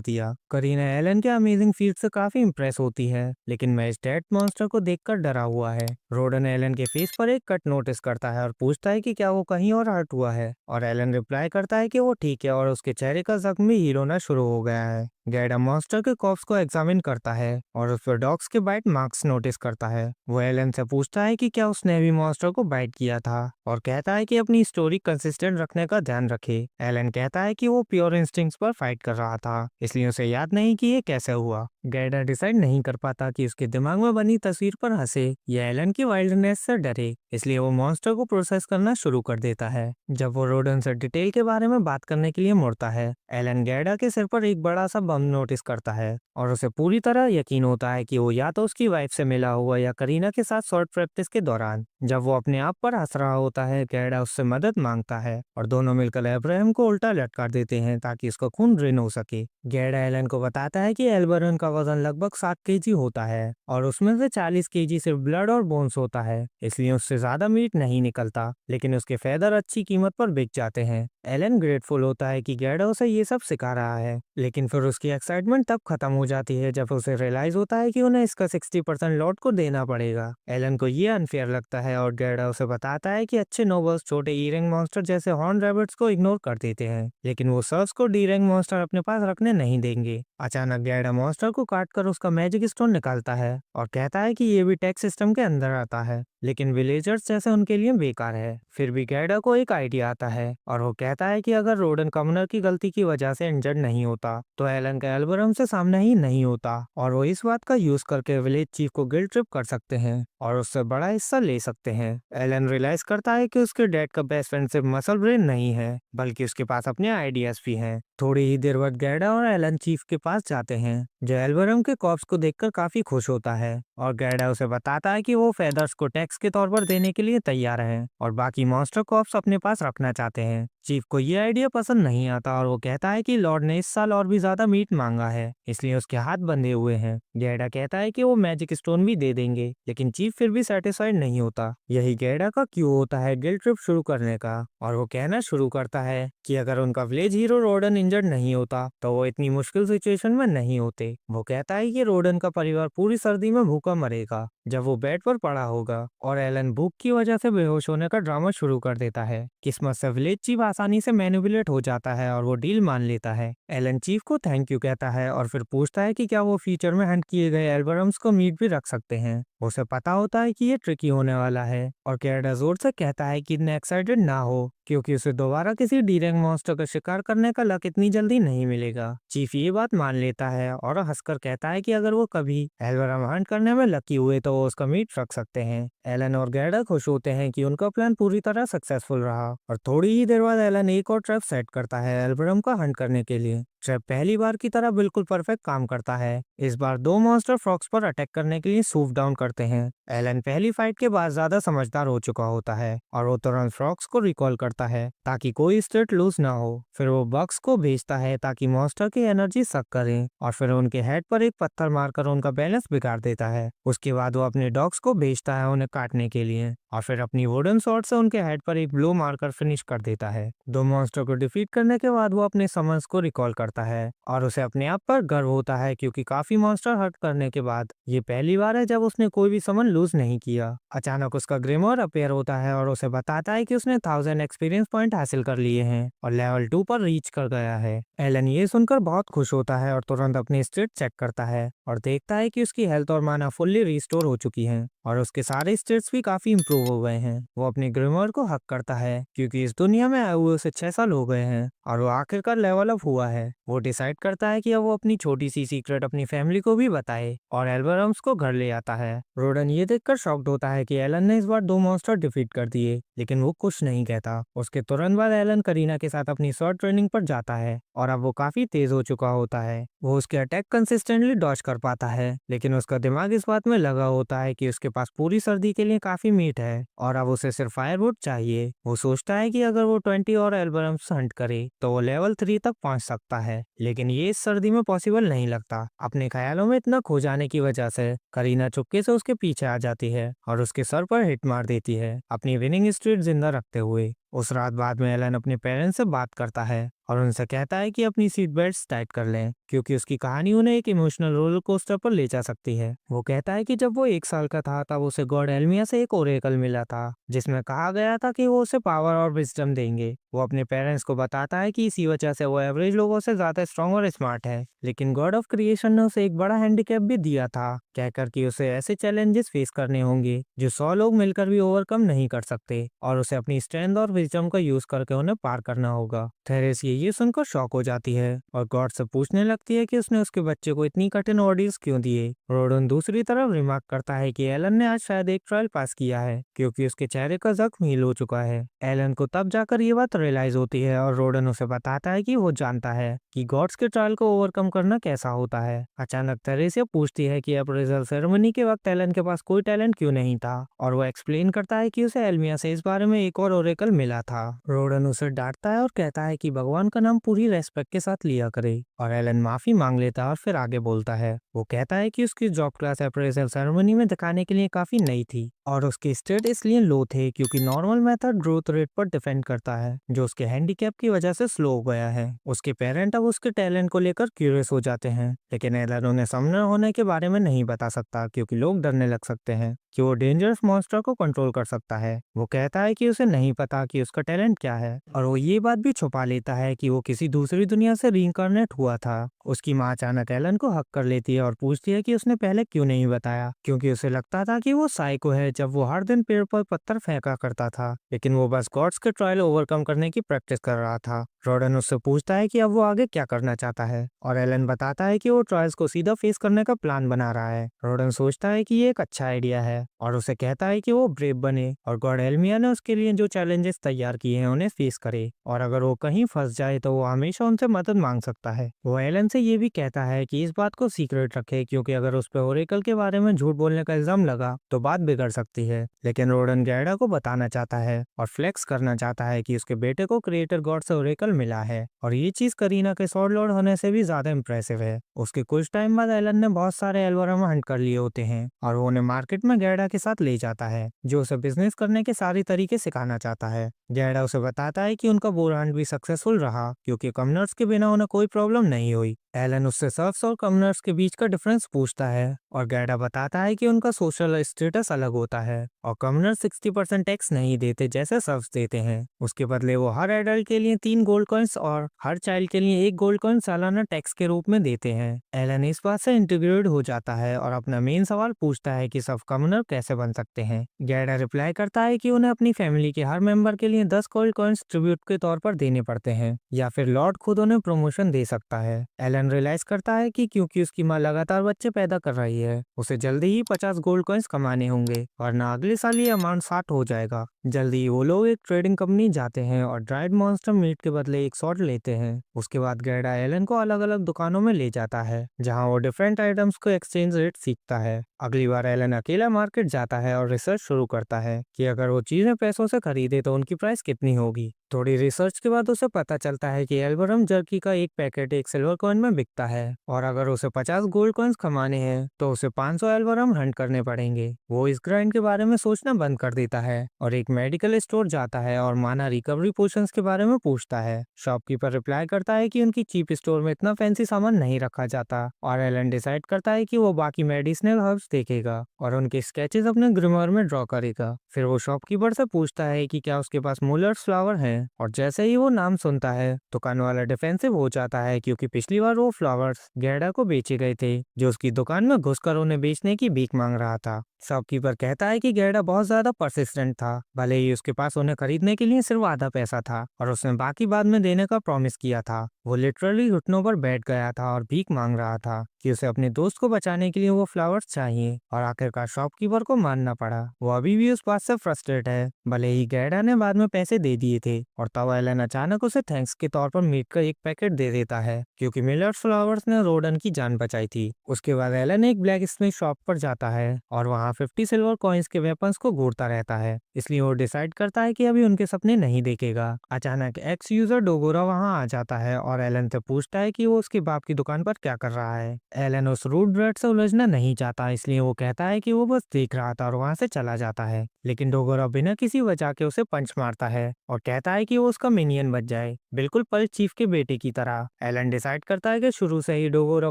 दिया। करीना एलन के अमेजिंग फीट से काफी इंप्रेस होती है, लेकिन मैच डेड मॉन्स्टर को देखकर डरा हुआ है। रोडन एलन के फेस पर एक कट नोटिस करता है और पूछता है कि क्या वो कहीं और हर्ट हुआ है और एलन रिप्लाई करता है कि वो ठीक है और उसके चेहरे का जख्म भी हील होना शुरू हो गया है। गैडा मॉन्स्टर के कॉप्स को एग्जामिन करता है और उस पर डॉग्स के बाइट मार्क्स नोटिस करता है। वो एलन से पूछता है कि क्या उसने भी मॉन्स्टर को बाइट किया था और कहता है कि अपनी स्टोरी कंसिस्टेंट रखने का ध्यान रखे। एलन कहता है कि वो प्योर इंस्टिंक्ट्स पर फाइट कर रहा था, इसलिए उसे याद नहीं कि ये कैसे हुआ। गैडा डिसाइड नहीं कर पाता कि उसके दिमाग में बनी तस्वीर पर हंसे या एलन की वाइल्डनेस से डरे, इसलिए वो मॉन्स्टर को प्रोसेस करना शुरू कर देता है। जब वो रोडन से डिटेल के बारे में बात करने के लिए मुड़ता है, एलन गैडा के सिर पर एक बड़ा सा बम नोटिस करता है और उसे पूरी तरह यकीन होता है कि वो या तो उसकी वाइफ से मिला हुआ या करीना के साथ शॉर्ट प्रैक्टिस के दौरान। जब वो अपने आप पर हंस रहा होता है, गैडा उससे मदद मांगता है और दोनों मिलकर अब्राहम को उल्टा लटका देते हैं ताकि उसका खून ड्रेन हो सके। गैडा एलन को बताता है कि एल्बरन का वजन लगभग 7 केजी होता है और उसमें से 40 केजी सिर्फ ब्लड और बोन्स होता है, इसलिए उससे ज्यादा मीट नहीं निकलता, लेकिन उसके फेदर अच्छी कीमत पर बिक जाते हैं। एलन ग्रेटफुल होता है कि गैडा उसे ये सब सिखा रहा है, लेकिन फिर उसकी एक्साइटमेंट तब खत्म हो जाती है जब उसे रियलाइज होता है कि उन्हें इसका 60% लॉट को देना पड़ेगा। एलन को ये अनफेयर लगता है और गैडा उसे बताता है कि अच्छे नोबल्स छोटे ई रैंक मॉन्स्टर जैसे हॉर्न रैबिट्स को इग्नोर कर देते हैं, लेकिन वो सर्स को डी रैंक मॉन्स्टर अपने पास रखने नहीं देंगे। अचानक गैडा मॉन्स्टर को काट कर उसका मैजिक स्टोन निकालता है और कहता है कि ये भी टैक्स सिस्टम के अंदर आता है, लेकिन विलेजर्स जैसे उनके लिए बेकार है। फिर भी गैडा को एक आइडिया आता है और वो कहता है कि अगर रोडन कमनर की गलती की वजह से इंजर्ड नहीं होता तो एलन का एल्बरम से सामना ही नहीं होता और वो इस बात का यूज करके विलेज चीफ को गिल्ट ट्रिप कर सकते हैं और उससे बड़ा हिस्सा ले सकते हैं। एलन रियलाइज करता है कि उसके डैड का बेस्ट फ्रेंड सिर्फ मसल ब्रेन नहीं है, बल्कि उसके पास अपने आइडियाज भी हैं। थोड़ी ही देर बाद गैडा और एलन चीफ के पास जाते हैं, जो एल्बरम के कॉप्स को देखकर काफी खुश होता है और गैडा उसे बताता है कि वो फेदर्स को टैक्स के तौर पर देने के लिए तैयार हैं और बाकी मॉन्स्टर कॉप्स अपने पास रखना चाहते हैं। चीफ को ये आइडिया पसंद नहीं आता और वो कहता है कि लॉर्ड ने इस साल और भी ज्यादा मीट मांगा है, इसलिए उसके हाथ बंधे हुए हैं। गैडा कहता है कि वो मैजिक स्टोन भी दे देंगे, लेकिन चीफ फिर भी सेटिस्फाइड नहीं होता। यही गैडा का क्यू होता है गिल्ट ट्रिप शुरू करने का और वो कहना शुरू करता है कि अगर उनका विलेज हीरो रोडन इंजर्ड नहीं होता तो वो इतनी मुश्किल सिचुएशन में नहीं होते। वो कहता है कि रोडन का परिवार पूरी सर्दी में भूखा मरेगा जब वो बेड पर पड़ा होगा और एलन भूख की वजह से बेहोश होने का ड्रामा शुरू कर देता है। किस्मत से विलेज चीफ आसानी से मैनिपुलेट हो जाता है और वो डील मान लेता है। एलन चीफ को थैंक यू कहता है और फिर पूछता है कि क्या वो फ्यूचर में हंट किए गए एल्बरम्स को मीट भी रख सकते हैं। उसे पता होता है कि ये ट्रिकी होने वाला है और कैरेडा जोर से कहता है कि इतने एक्साइटेड ना हो क्योंकि उसे दोबारा किसी डी-रैंक मॉन्स्टर का शिकार करने का लक इतनी जल्दी नहीं मिलेगा। चीफ ये बात मान लेता है और हंसकर कहता है कि अगर वो कभी एल्वरम हंट करने में लकी हुए तो वो उसका मीट रख सकते हैं। एलन और गैडा खुश होते हैं कि उनका प्लान पूरी तरह सक्सेसफुल रहा और थोड़ी ही देर बाद एलन एक और ट्रैप सेट करता है एल्वरम का हंट करने के लिए। ट्रैप पहली बार की तरह बिल्कुल परफेक्ट काम करता है। इस बार दो मॉन्स्टर फ्रॉक्स पर अटैक करने के लिए सूफ डाउन करते हैं। एलन पहली फाइट के बाद ज्यादा समझदार हो चुका होता है और वो तुरंत फ्रॉक्स को रिकॉल करता है ताकि कोई स्टेट लूज ना हो। फिर वो बग्स को भेजता है ताकि मॉन्स्टर की एनर्जी सक करें और फिर उनके हेड पर एक पत्थर मारकर उनका बैलेंस बिगाड़ देता है। उसके बाद वो अपने डॉग्स को भेजता है उन्हें काटने के लिए और फिर अपनी वुडन स्वॉर्ड से उनके हेड पर एक ब्लो मारकर फिनिश कर देता है। दो मॉन्स्टर को डिफीट करने के बाद वो अपने समन्स को रिकॉल करता है और उसे अपने आप पर गर्व होता है क्योंकि काफी मॉन्स्टर हर्ट करने के बाद ये पहली बार है जब उसने कोई भी समन लूज नहीं किया। अचानक उसका ग्रिमोर अपेयर होता है और उसे बताता है कि उसने 1000 एक्सपीरियंस पॉइंट हासिल कर लिए हैं और लेवल 2 पर रीच कर गया है। एलन ये सुनकर बहुत खुश होता है और तुरंत अपनी स्टेट चेक करता है और देखता है कि उसकी हेल्थ और माना फुल्ली रिस्टोर हो चुकी हैं और उसके सारे स्टेट्स भी काफी इंप्रूव हो गए हैं। वो अपने ग्रिमोर को हक करता है क्योंकि इस दुनिया में आए हुए उसे 6 साल हो गए हैं और वो आखिरकार लेवल अप हुआ है। वो डिसाइड करता है कि अब वो अपनी छोटी सी सीक्रेट अपनी फैमिली को भी बताए और एल्वरम्स को घर ले आता है। रोडन ये देखकर शॉक्ड होता है कि एलन ने इस बार दो मॉन्स्टर डिफीट कर दिए, लेकिन वो कुछ नहीं कहता। उसके तुरंत बाद एलन करीना के साथ अपनी शॉर्ट ट्रेनिंग पर जाता है और अब वो काफी तेज हो चुका होता है। वो उसके अटैक कंसिस्टेंटली डॉज कर पाता है, लेकिन उसका दिमाग इस बात में लगा होता है कि उसके पास पूरी सर्दी के लिए काफी मीट है और अब उसे सिर्फ फायरवुड चाहिए। वो सोचता है कि अगर वो 20 और एल्वरम्स हंट करे तो वो लेवल 3 तक पहुंच सकता है, लेकिन ये इस सर्दी में पॉसिबल नहीं लगता। अपने ख्यालों में इतना खो जाने की वजह से करीना चुपके से उसके पीछे आ जाती है और उसके सर पर हिट मार देती है, अपनी विनिंग स्ट्रीक जिंदा रखते हुए। उस रात बाद में एलन अपने पेरेंट्स से बात करता है और उनसे कहता है कि अपनी सीट बेल्ट्स टाइट कर लें क्योंकि उसकी कहानी उन्हें एक इमोशनल रोलर कोस्टर पर ले जा सकती है। वो कहता है कि जब वो 1 साल का था तब उसे गॉड एल्मिया से एक ओरेकल मिला था जिसमें कहा गया था कि वो उसे पावर और विजडम देंगे। वो अपने पेरेंट्स को बताता है कि इसी वजह से वो एवरेज लोगों से ज्यादा स्ट्रांग और स्मार्ट है, लेकिन गॉड ऑफ क्रिएशन ने उसे एक बड़ा हैंडीकैप भी दिया था, कहकर कि उसे ऐसे चैलेंजेस फेस करने होंगे जो 100 लोग मिलकर भी ओवरकम नहीं कर सकते और उसे अपनी स्ट्रेंथ और विजडम का यूज करके उन्हें पार करना होगा। थेरेस ये सुनकर शॉक हो जाती है और गॉड से पूछने लगती है कि उसने उसके बच्चे को इतनी कठिन ऑर्डर्स क्यों दिए। रोडन दूसरी तरफ रिमार्क करता है कि एलन ने आज शायद एक ट्रायल पास किया है क्योंकि उसके चेहरे का जख्म हील हो चुका है। एलन को तब जाकर ये बात रियलाइज होती है और रोडन उसे बताता है कि वो जानता है कि गॉड्स के ट्रायल को ओवरकम करना कैसा होता है। अचानक थेरेसिया पूछती है कि अप्रेजल सेरेमनी के वक्त एलन के पास कोई टैलेंट क्यों नहीं था और वो एक्सप्लेन करता है कि उसे एल्मिया से इस बारे में एक और ओरेकल मिला था। रोडन उसे डांटता है और कहता है कि भगवान का नाम पूरी रेस्पेक्ट के साथ लिया करे और एलन माफी मांग लेता है और फिर आगे बोलता है। वो कहता है कि उसकी जॉब क्लास अप्रेजल सेरेमनी में दिखाने के लिए काफी नई थी और उसके स्टेट इसलिए लो थे क्योंकि नॉर्मल मेथड ग्रोथ रेट पर डिपेंड करता है जो उसके हैंडीकैप की वजह से स्लो हो गया है। उसके पेरेंट अब उसके टैलेंट को लेकर क्यूरियस हो जाते हैं, लेकिन एलन उन्हें समनर होने के बारे में नहीं बता सकता क्योंकि लोग डरने लग सकते हैं कि वो डेंजरस मॉन्स्टर को कंट्रोल कर सकता है। वो कहता है कि उसे नहीं पता कि उसका टैलेंट क्या है और वो ये बात भी छुपा लेता है कि वो किसी दूसरी दुनिया से रीइंकार्नेट हुआ था। उसकी माँ अचानक एलन को हक कर लेती है और पूछती है कि उसने पहले क्यों नहीं बताया, क्योंकि उसे लगता था कि वो साइको है जब वो हर दिन पेड़ पर पत्थर फेंका करता था, लेकिन वो बस गॉड्स के ट्रायल ओवरकम करने की प्रैक्टिस कर रहा था। रोडन उससे पूछता है कि अब वो आगे क्या करना चाहता है और एलन बताता है कि वो ट्रायल्स को सीधा फेस करने का प्लान बना रहा है। रोडन सोचता है कि ये एक अच्छा आइडिया है और उसे कहता है कि वो ब्रेव बने और गॉड एल्मिया ने उसके लिए जो चैलेंजेस तैयार किए हैं उन्हें फेस करे और अगर वो कहीं फंस जाए तो वो हमेशा उनसे मदद मांग सकता है। वो एलन से ये भी कहता है कि इस बात को सीक्रेट रखे क्योंकि अगर उस पर ओरेकल के बारे में झूठ बोलने का इल्जाम लगा तो बात बिगड़ सकती है, लेकिन रोडन गैडा को बताना चाहता है और फ्लेक्स करना चाहता है कि उसके बेटे को क्रिएटर गॉड से ओरेकल मिला है और ये चीज करीना के स्वॉर्ड लॉर्ड होने से भी ज्यादा इंप्रेसिव है। उसके कुछ टाइम बाद एलन ने बहुत सारे एल्वरम हंट कर लिए होते हैं और वो उन्हें मार्केट में गैडा के साथ ले जाता है जो उसे बिजनेस करने के सारे तरीके सिखाना चाहता है। गैडा उसे बताता है कि उनका बोर हंट भी सक्सेसफुल रहा क्योंकि कमनर्स के बिना उन्हें कोई प्रॉब्लम नहीं हुई। एलन उससे सर्फ्स और कमनर्स के बीच का डिफरेंस पूछता है और गैडा बताता है कि उनका सोशल स्टेटस अलग होता है और कमनर 60% टैक्स नहीं देते जैसे सर्फ्स देते हैं। उसके बदले वो हर एडल्ट के लिए 3 गोल्ड कॉइन्स और हर चाइल्ड के लिए 1 गोल्ड कॉइन सालाना टैक्स के रूप में देते हैं। एलन इस बात से इंटीग्रेट हो जाता है और अपना मेन सवाल पूछता है कि सब कमनर कैसे बन सकते हैं। गैडा रिप्लाई करता है कि उन्हें अपनी फैमिली के हर मेंबर के लिए लिए 10 गोल्ड कॉइन्स ट्रिब्यूट के तौर पर देने पड़ते हैं, या फिर लॉर्ड खुद उन्हें प्रमोशन दे सकता है। एलन रियलाइज करता है कि क्योंकि उसकी माँ लगातार बच्चे पैदा कर रही है, उसे जल्दी ही 50 गोल्ड कॉइन्स कमाने होंगे, वरना अगले साल ये अमाउंट 60 हो जाएगा। जल्दी ही वो लोग एक ट्रेडिंग कंपनी जाते हैं और ड्राइड मॉन्स्टर मीट के बदले एक शॉट लेते हैं। उसके बाद गैडा एलन को अलग अलग दुकानों में ले जाता है, जहाँ वो डिफरेंट आइटम्स को एक्सचेंज रेट सीखता है। अगली बार एलन अकेला मार्केट जाता है और रिसर्च शुरू करता है कि अगर वो चीजें पैसों से खरीदे तो उनकी प्राइस कितनी होगी। थोड़ी रिसर्च के बाद उसे पता चलता है कि एल्बरम जर्की का एक पैकेट एक सिल्वर कॉइन में बिकता है, और अगर उसे 50 गोल्ड कॉइन्स कमाने हैं तो उसे 500 एल्बरम हंट करने पड़ेंगे। वो इस ग्राइंड के बारे में सोचना बंद कर देता है और एक मेडिकल स्टोर जाता है और माना रिकवरी पोशंस के बारे में पूछता है। शॉपकीपर रिप्लाई करता है कि उनकी चीप स्टोर में इतना फैंसी सामान नहीं रखा जाता, और एलन डिसाइड करता है कि वो बाकी मेडिसिनल हर्ब्स देखेगा और उनके स्केचेस अपने ग्रिमर में ड्रॉ करेगा। फिर वो शॉपकीपर से पूछता है कि क्या उसके पास मूलर्स फ्लावर है, और जैसे ही वो नाम सुनता है दुकान वाला डिफेंसिव हो जाता है, क्योंकि पिछली बार वो फ्लावर्स गैडा को बेचे गए थे, जो उसकी दुकान में घुसकर उन्हें बेचने की भीख मांग रहा था। शॉपकीपर कहता है कि गैडा बहुत ज्यादा परसिस्टेंट था, भले ही उसके पास उन्हें खरीदने के लिए सिर्फ आधा पैसा था और उसने बाकी बाद में देने का प्रॉमिस किया था। वो लिटरली घुटनों पर बैठ गया था और भीख मांग रहा था कि उसे अपने दोस्त को बचाने के लिए वो फ्लावर्स चाहिए, और आखिरकार शॉपकीपर को मानना पड़ा। वो अभी भी उस बात से फ्रस्ट्रेट है, भले ही गैडा ने बाद में पैसे दे दिए थे। और तब एलन अचानक उसे थैंक्स के तौर पर मीट का एक पैकेट दे देता है, क्योंकि मिलर्स फ्लावर्स ने रोडन की जान बचाई थी। उसके बाद एलन एक ब्लैक स्मिथ शॉप पर जाता है और वहाँ 50 सिल्वर कॉइन्स के वेपन्स को घूरता रहता है, इसलिए वो डिसाइड करता है कि अभी उनके सपने नहीं देखेगा। अचानक एक्स यूजर डोगोरा वहाँ आ जाता है और एलन से पूछता है कि वो उसके बाप की दुकान पर क्या कर रहा है। एलन उस रूड ब्रेड से उलझना नहीं चाहता, इसलिए वो कहता है कि वो बस देख रहा था और वहाँ से चला जाता है। लेकिन डोगोरा बिना किसी वजह के उसे पंच मारता है और कहता है कि वो उसका मिनियन बच जाए, बिल्कुल पल चीफ के बेटे की तरह। एलन डिसाइड करता है कि शुरू से ही डोगोरा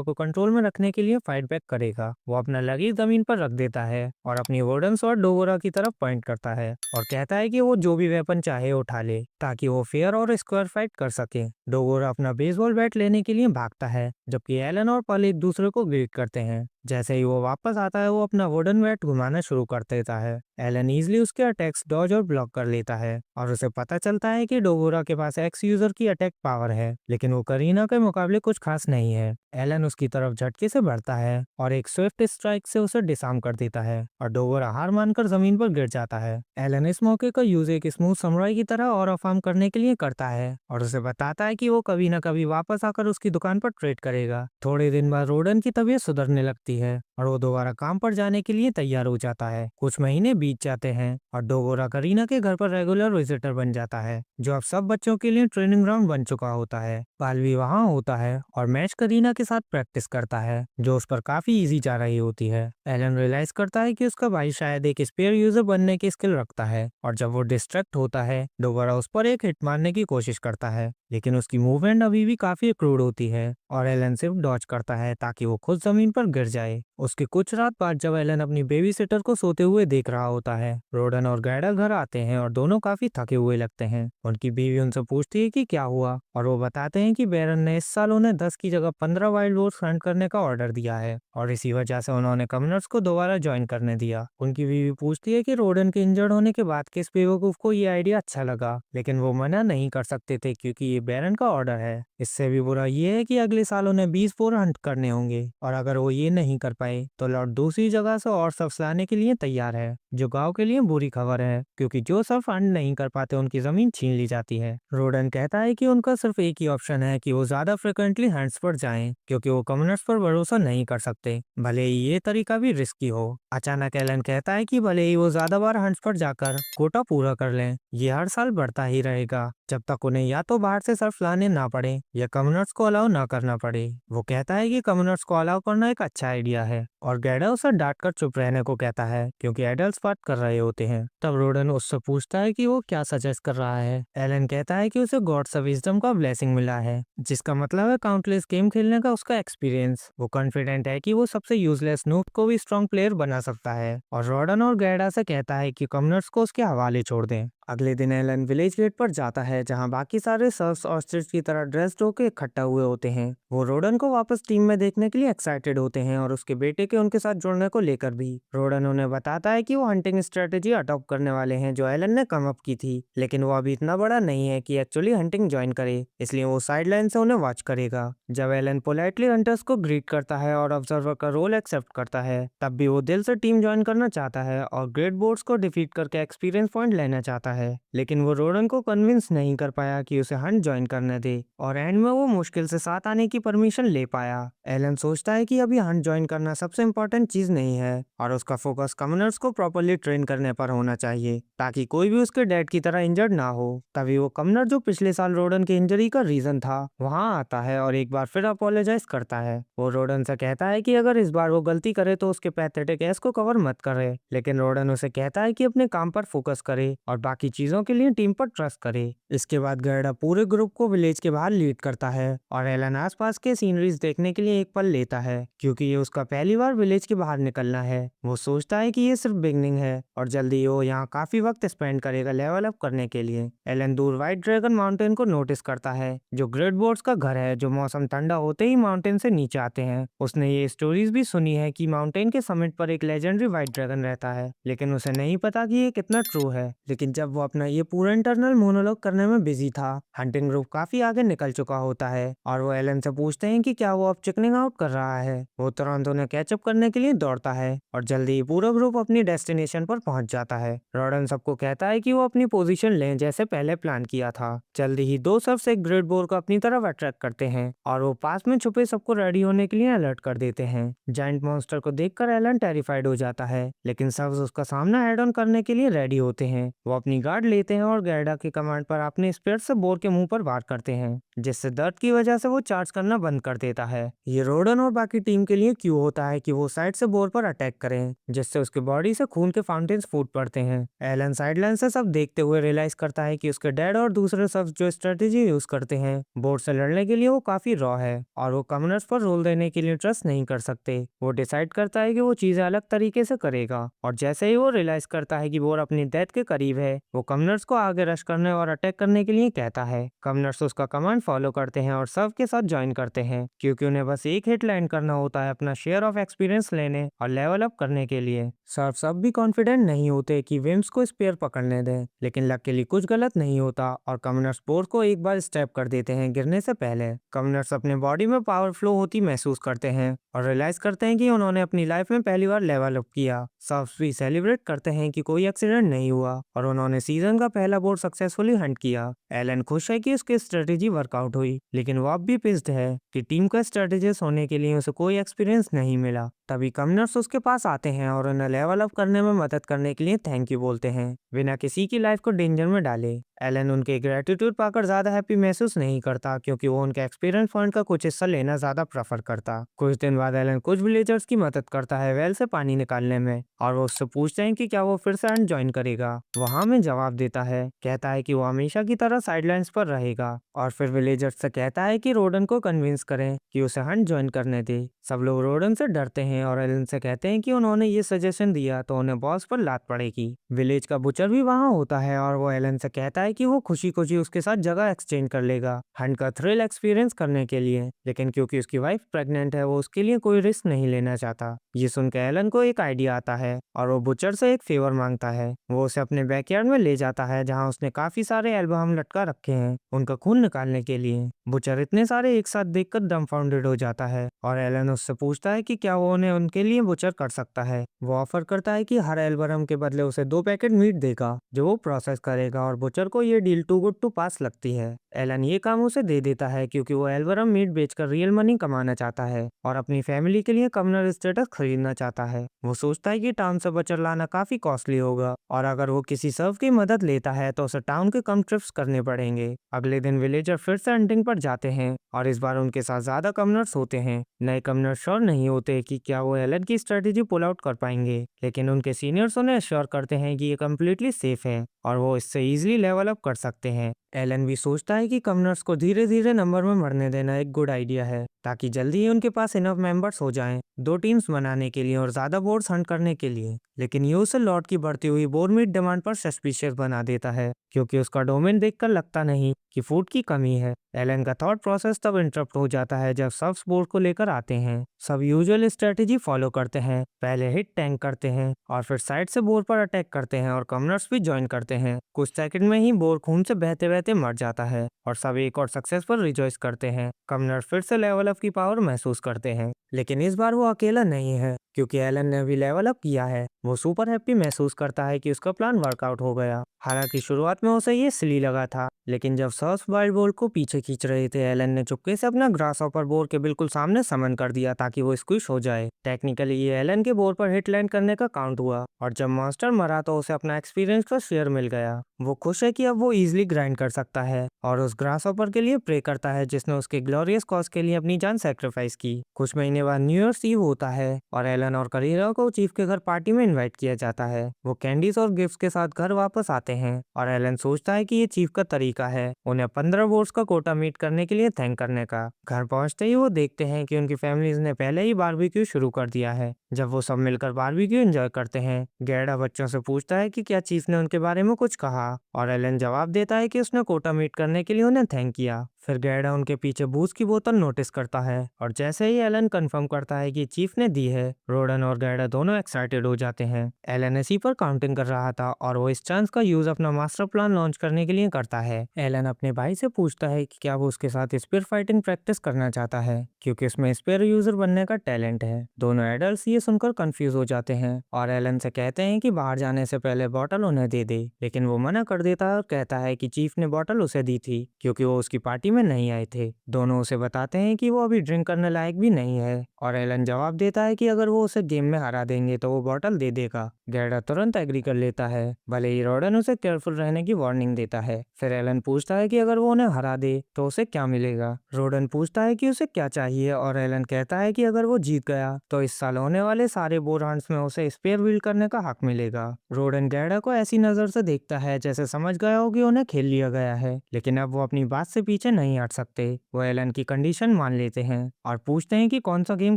को कंट्रोल में रखने के लिए फाइट बैक करेगा। वो अपना लगेज जमीन पर रख देता है और अपनी वुडन शॉट डोगोरा की तरफ पॉइंट करता है और कहता है कि वो जो भी वेपन चाहे उठा ले, ताकि वो फेयर और स्क्वायर फाइट कर सके। डोगोरा अपना बेसबॉल बैट लेने के लिए भागता है, जबकि एलन और पल एक दूसरे को ग्रीट करते हैं। जैसे ही वो वापस आता है वो अपना वुडन बैट घुमाना शुरू कर देता है। एलन इजीली उसके अटैक्स डॉज और ब्लॉक कर लेता है और उसे पता चलता है कि डोगोरा के पास एक्स यूजर की अटैक पावर है, लेकिन वो करीना के मुकाबले कुछ खास नहीं है। एलन उसकी तरफ झटके से बढ़ता है और एक स्विफ्ट स्ट्राइक से उसे डिसआर्म कर देता है और डोगोरा हार मानकर जमीन पर गिर जाता है। एलन इस मौके का यूज एक स्मूथ समुराई की तरह और अफार्म करने के लिए करता है और उसे बताता है कि वो कभी न कभी वापस आकर उसकी दुकान पर ट्रेड करेगा। थोड़े दिन बाद रोडन की तबीयत सुधरने लगती है और वो दोबारा काम पर जाने के लिए तैयार हो जाता है। कुछ महीने बीत जाते हैं और डोगोरा करीना के घर पर रेगुलर विजिटर बन जाता है, जो अब सब बच्चों के लिए ट्रेनिंग ग्राउंड बन चुका होता है। पाल भी वहाँ होता है और मैच करीना के साथ प्रैक्टिस करता है, जो उस पर काफी इजी जा रही होती है। एलन रियलाइज करता है कि उसका भाई शायद एक स्पेयर यूजर बनने की स्किल रखता है, और जब वो डिस्ट्रैक्ट होता है डोगोरा उस पर एक हिट मारने की कोशिश करता है, लेकिन उसकी मूवमेंट अभी भी काफी क्रूड होती है और एलन सिर्फ डॉज करता है ताकि वो खुद जमीन पर गिर जाए। उसके कुछ रात बाद जब एलन अपनी बेबी सिटर को सोते हुए देख रहा होता है, रोडन और गैडा घर आते हैं और दोनों काफी थके हुए लगते हैं। उनकी बीवी उनसे पूछती है कि क्या हुआ, और वो बताते हैं कि बैरन ने इस साल उन्हें 10 की जगह 15 वाइल्ड वोर्स हंट करने का ऑर्डर दिया है और इसी वजह से उन्होंने कमनर्स को दोबारा ज्वाइन करने दिया। उनकी बीवी पूछती है कि रोडन के इंजर्ड होने के बाद किस बेवकूफ को ये आइडिया अच्छा लगा, लेकिन वो मना नहीं कर सकते थे क्योंकि ये बैरन का ऑर्डर है। इससे भी बुरा ये है कि अगले साल उन्हें 20 पोर हंट करने होंगे, और अगर वो ये नहीं कर पाए तो लॉर्ड दूसरी जगह से और सर्फ लाने के लिए तैयार है, जो गांव के लिए बुरी खबर है क्योंकि जो सर्फ हंट नहीं कर पाते उनकी जमीन छीन ली जाती है। रोडन कहता है कि उनका सिर्फ एक ही ऑप्शन है कि वो ज्यादा फ्रिक्वेंटली हंट्स पर जाएं, क्योंकि वो कमनर्स पर भरोसा नहीं कर सकते, भले ही ये तरीका भी रिस्की हो। अचानक एलन कहता है कि भले ही वो ज्यादा बार हंट्स पर जाकर कोटा पूरा कर लें, ये हर साल बढ़ता ही रहेगा जब तक उन्हें या तो बाहर से सर्फ लाने ना पड़े या कमनर्स को अलाउ ना करना पड़े। वो कहता है कि कमनर्स को अलाउ करना एक अच्छा आइडिया है, और गैडा उसे डांट कर चुप रहने को कहता है क्योंकि एडल्ट्स बात कर रहे होते हैं। तब रोडन उससे पूछता है कि वो क्या सजेस्ट कर रहा है। एलन कहता है कि उसे गॉड से विजडम का ब्लेसिंग मिला है, जिसका मतलब है काउंटलेस गेम खेलने का उसका एक्सपीरियंस। वो कॉन्फिडेंट है कि वो सबसे यूजलेस नूब को भी स्ट्रॉन्ग प्लेयर बना सकता है, और रोडन और गैडा से कहता है कि कमनर्स को उसके हवाले छोड़ दें। अगले दिन एलन विलेज गेट पर जाता है जहां बाकी सारे सर्फ कमनर्स ऑस्ट्रिच की तरह ड्रेस्ड होकर इकट्ठा हुए होते हैं। वो रोडन को वापस टीम में देखने के लिए एक्साइटेड होते हैं और उसके बेटे के उनके साथ जुड़ने को लेकर भी। रोडन उन्हें बताता है कि वो हंटिंग स्ट्रेटेजी अडॉप्ट करने वाले हैं जो एलन ने कम अप की थी, लेकिन वो अभी इतना बड़ा नहीं है कि एक्चुअली हंटिंग ज्वाइन करे, इसलिए वो साइडलाइन से उन्हें वॉच करेगा। जब एलन पोलाइटली हंटर्स को ग्रीट करता है और ऑब्जर्वर का रोल एक्सेप्ट करता है, तब भी वो दिल से टीम ज्वाइन करना चाहता है और ग्रेट बोर्ड्स को डिफीट करके एक्सपीरियंस पॉइंट लेना चाहता है। लेकिन वो रोडन को कन्विंस नहीं कर पाया कि उसे हंट ज्वाइन करने दे और एंड में वो मुश्किल से साथ आने की परमिशन ले पाया। एलन सोचता है कि अभी हंट ज्वाइन करना सबसे इम्पोर्टेंट चीज नहीं है और उसका फोकस कमनर्स को प्रॉपरली ट्रेन करने पर होना चाहिए ताकि कोई भी उसके डैड की तरह इंजर्ड ना हो। तभी वो कमनर जो पिछले साल रोडन की इंजरी का रीजन था वहां आता है और एक बार फिर अपोलोजाइज करता है। वो रोडन से कहता है कि अगर इस बार वो गलती करे तो उसके पैथेटिक एस को कवर मत करे, लेकिन रोडन उसे कहता है कि अपने काम पर फोकस करे और बाकी चीजों के लिए टीम पर ट्रस्ट करे। इसके बाद गर्डा पूरे ग्रुप को विलेज के बाहर लीड करता है और एलन आसपास के सीनरीज देखने के लिए एक पल लेता है क्योंकि ये उसका पहली बार विलेज के बाहर निकलना है। वो सोचता है कि ये सिर्फ बिगनिंग है और जल्दी वो यहाँ काफी वक्त स्पेंड करेगा लेवल अप करने के लिए। एलन दूर व्हाइट ड्रैगन माउंटेन को नोटिस करता है जो ग्रेट बोर्ड्स का घर है, जो मौसम ठंडा होते ही माउंटेन से नीचे आते हैं। उसने ये स्टोरीज भी सुनी है कि माउंटेन के समिट पर एक लेजेंडरी व्हाइट ड्रैगन रहता है, लेकिन उसे नहीं पता कि ये कितना ट्रू है। लेकिन जब वो अपना ये पूरा इंटरनल मोनोलॉग करने में बिजी था, हंटिंग ग्रुप काफी आगे निकल चुका होता है और वो एलन से पूछते हैं कि क्या वो अब चिकनिंग आउट कर रहा है। वो तुरंत उन्हें कैचअप करने के लिए दौड़ता है और जल्दी ही पूरा ग्रुप अपनी डेस्टिनेशन पर पहुंच जाता है। रॉडन सबको कहता है कि वो अपनी पोजीशन लें जैसे पहले प्लान किया था। जल्दी ही दो सर्फ्स एक ग्रेट बोर को अपनी तरफ अट्रैक्ट करते हैं और वो पास में छुपे सबको रेडी होने के लिए अलर्ट कर देते हैं। जायंट मॉन्स्टर को देखकर एलन टेरिफाइड हो जाता है, लेकिन सर्फ्स उसका सामना हेड ऑन करने के लिए रेडी होते हैं। वो अपनी गार्ड लेते हैं और गैरडा की कमांड पर अपने स्पीयर से बोर के मुंह पर वार करते हैं, जिससे दर्द की वजह से वो चार्ज करना बंद कर देता है। ये रोडन और बाकी टीम के लिए क्यू होता है कि वो साइड से बोर पर अटैक करें, जिससे उसकी बॉडी से खून के फाउंटेन्स फूट पड़ते हैं। एलन साइडलाइन से सब देखते हुए रियलाइज करता है कि उसके डैड और दूसरे सब जो स्ट्रेटेजी यूज करते हैं बोर्ड से लड़ने के लिए वो काफी रॉ है और वो कमनर्स पर रोल देने के लिए ट्रस्ट नहीं कर सकते। वो डिसाइड करता है कि वो चीजें अलग तरीके से करेगा और जैसे ही वो रियलाइज करता है कि बोर अपनी डेथ के करीब है, वो कमनर्स को आगे रश करने और अटैक करने के लिए कहता है। कमनर्स उसका कमांड फॉलो करते हैं और सब के साथ ज्वाइन करते हैं क्योंकि उन्हें बस एक हिट लैंड करना होता है अपना शेयर ऑफ एक्सपीरियंस लेने और लेवल अप करने के लिए। सर्फ सब भी कॉन्फिडेंट नहीं होते कि विम्स को स्पेयर पकड़ने दें, लेकिन लकीली कुछ गलत नहीं होता और कमनर्स बोर को एक बार स्टेप कर देते हैं गिरने से पहले। कमनर्स अपने बॉडी में पावर फ्लो होती महसूस करते हैं और रियलाइज करते हैं कि उन्होंने अपनी लाइफ में पहली बार लेवल अप किया। सर्फ भी सेलिब्रेट करते हैं कि कोई एक्सीडेंट नहीं हुआ और उन्होंने सीजन का पहला बोर्ड सक्सेसफुली हंट किया। एलन खुश है कि उसकी स्ट्रेटेजी वर्कआउट हुई, लेकिन वो अब भी पिस्ड है कि टीम का स्ट्रेटेजिस्ट होने के लिए उसे कोई एक्सपीरियंस नहीं मिला। तभी कमनर्स उसके पास आते हैं और उन्हें लेवल अप करने में मदद करने के लिए थैंक यू बोलते हैं बिना किसी की लाइफ को डेंजर में डाले। एलन उनके ग्रेटिट्यूड पाकर ज्यादा हैप्पी महसूस नहीं करता क्योंकि वो उनके एक्सपीरियंस पॉइंट का कुछ हिस्सा लेना ज्यादा प्रेफर करता। कुछ दिन बाद एलन कुछ विलेजर्स की मदद करता है वेल से पानी निकालने में और वो उससे पूछते हैं कि क्या वो फिर से हंट ज्वाइन करेगा। वहां में जवाब देता है, कहता है कि वो हमेशा की तरह साइडलाइंस पर रहेगा और फिर विलेजर्स से कहता है कि रोडन को कन्विंस करें कि उसे हंट ज्वाइन करने दे। सब लोग रोडन से डरते हैं और एलन से कहते हैं कि उन्होंने ये सजेशन दिया तो उन्हें बॉस पर लात पड़ेगी। विलेज का बुचर भी वहां होता है और वो एलन से कहता है कि वो खुशी खुशी उसके साथ जगह एक्सचेंज कर लेगा हंट का थ्रिल एक्सपीरियंस करने के लिए, लेकिन क्योंकि उसकी वाइफ प्रेग्नेंट है वो उसके लिए कोई रिस्क नहीं लेना चाहता। ये सुनकर एलन को एक आइडिया आता है और वो बुचर से एक फेवर मांगता है। वो उसे अपने बैकयार्ड में ले जाता है जहाँ उसने काफी सारे एल्बम लटका रखे हैं उनका खून निकालने के लिए। बुचर इतने सारे एक साथ देखकर डम्फाउंडेड हो जाता है और एलन उससे पूछता है कि क्या वो उन्हें उनके लिए बुचर कर सकता है। वो ऑफर करता है कि हर एल्बम के बदले उसे 2 पैकेट मीट देगा जो वो प्रोसेस करेगा और बुचर को ये डील टू गुड टू पास लगती है। एलन ये काम उसे दे देता है क्योंकि वो एल्बरम मीट बेचकर रियल मनी कमाना चाहता है और अपनी फैमिली के लिए कमनर स्टेटस खरीदना चाहता है। वो सोचता है कि टाउन से बचर लाना काफी कॉस्टली होगा और अगर वो किसी सर्व की मदद लेता है तो उसे टाउन के कम ट्रिप्स करने पड़ेंगे। अगले दिन विलेजर फिर से हंटिंग पर जाते हैं और इस बार उनके साथ ज्यादा कमनर्स होते हैं। नए कमनर श्योर नहीं होते कि क्या वो एलन की स्ट्रेटेजी पुल आउट कर पाएंगे, लेकिन उनके सीनियर्स उन्हें श्योर करते हैं कि ये कम्प्लीटली सेफ है और वो इससे इजीली लेवल अप कर सकते हैं। एलन भी सोचता है कि कमनर्स को धीरे धीरे नंबर में मरने देना एक गुड आइडिया है, ताकि जल्दी ही उनके पास इनफ मेंबर्स हो जाएं, दो टीम्स बनाने के लिए और ज्यादा बोर्ड्स हंट करने के लिए। लेकिन ये उसे लॉर्ड की बढ़ती हुई बोर मीट डिमांड पर सस्पिशियस बना देता है, क्योंकि उसका डोमेन देखकर लगता नहीं कि फूड की कमी है। एलन का थॉट प्रोसेस तब इंटरप्ट हो जाता है जब सब्स बोर्ड को लेकर आते हैं। सब यूजुअल स्ट्रेटेजी फॉलो करते हैं, पहले हिट टैंक करते हैं और फिर साइड से बोर पर अटैक करते हैं और कमनर्स भी ज्वाइन करते हैं। कुछ सेकंड में ही बोर खून से बहते बहते मर जाता है और सब एक और सक्सेस पर रिजॉइस करते हैं। कमनर फिर से लेवल अप की पावर महसूस करते हैं, लेकिन इस बार वो अकेला नहीं है, क्योंकि एलन ने भी लेवल अप किया है। वो सुपर हैप्पी महसूस करता है कि उसका प्लान वर्कआउट हो गया। हालांकि शुरुआत में उसे ये सिली लगा था, लेकिन जब सर्स वाइल्ड बोर को पीछे खींच रहे थे, एलन ने चुपके से अपना ग्रास हॉपर बोर के बिल्कुल सामने समन कर दिया ताकि वो स्क्विश हो जाए। टेक्निकली ये एलन के बोर पर हिट लैंड करने का काउंट हुआ, और जब मॉन्स्टर मरा तो उसे अपना एक्सपीरियंस का शेयर मिल गया। वो खुश है कि अब वो इजिली ग्राइंड कर सकता है और उस ग्रास हॉपर के लिए प्रे करता है जिसने उसके ग्लोरियस कॉज के लिए अपनी जान सेक्रीफाइस की। कुछ महीने बाद न्यू ईयर्स ईव होता है और एलन और करीरा को चीफ के घर पार्टी में इनवाइट किया जाता है। वो कैंडीज और गिफ्ट्स के साथ घर वापस आते हैं और एलन सोचता है कि ये चीफ का तरीका है उन्हें 15 बोर्ड्स का कोटा मीट करने के लिए थैंक करने का। घर पहुंचते ही वो देखते हैं कि उनकी फैमिलीज ने पहले ही बारबेक्यू शुरू कर दिया है। जब वो सब मिलकर बारबेक्यू एंजॉय करते हैं, गैडा बच्चों से पूछता है कि क्या चीफ ने उनके बारे में कुछ कहा, और एलन जवाब देता है कि उसने कोटा मीट करने के लिए उन्हें थैंक किया। फिर गैडा उनके पीछे बूज की बोतल नोटिस करता है, और जैसे ही एलन कंफर्म करता है कि चीफ ने दी है, रोडन और गैडा दोनों एक्साइटेड हो जाते हैं। एलन इसी पर काउंटिंग कर रहा था और वो इस चांस का यूज अपना मास्टर प्लान लॉन्च करने के लिए करता है। एलन अपने भाई से पूछता है कि क्या वो उसके साथ स्पीयर फाइटिंग प्रैक्टिस करना चाहता है, क्योंकि उसमें स्पीयर यूजर बनने का टैलेंट है। दोनों एडल्ट्स ये सुनकर कंफ्यूज हो जाते हैं और एलन से कहते हैं कि बाहर जाने से पहले बॉटल उन्हें दे दे, लेकिन वो मना कर देता है और कहता है कि चीफ ने बॉटल उसे दी थी क्योंकि वो उसकी पार्टी में नहीं आए थे। दोनों उसे बताते हैं कि वो अभी ड्रिंक करने लायक भी नहीं है, और एलन जवाब देता है कि अगर वो उसे गेम में हरा देंगे तो वो बॉटल दे देगा। गैडा तुरंत एग्री कर लेता है, भले ही रोडन उसे केयरफुल रहने की वार्निंग देता है। फिर एलन पूछता है कि अगर वो उन्हें हरा दे तो उसे क्या मिलेगा। रोडन पूछता है कि उसे क्या चाहिए, और एलन कहता है कि अगर वो जीत गया तो इस साल होने वाले सारे बोर हंट्स में उसे स्पेयर व्हील करने का हक मिलेगा। रोडन गैडा को ऐसी नजर से देखता है जैसे समझ गया हो कि उन्हें खेल लिया गया है, लेकिन अब वो अपनी बात से पीछे नहीं हट सकते। वो एलन की कंडीशन मान लेते हैं और पूछते हैं कि कौन सा गेम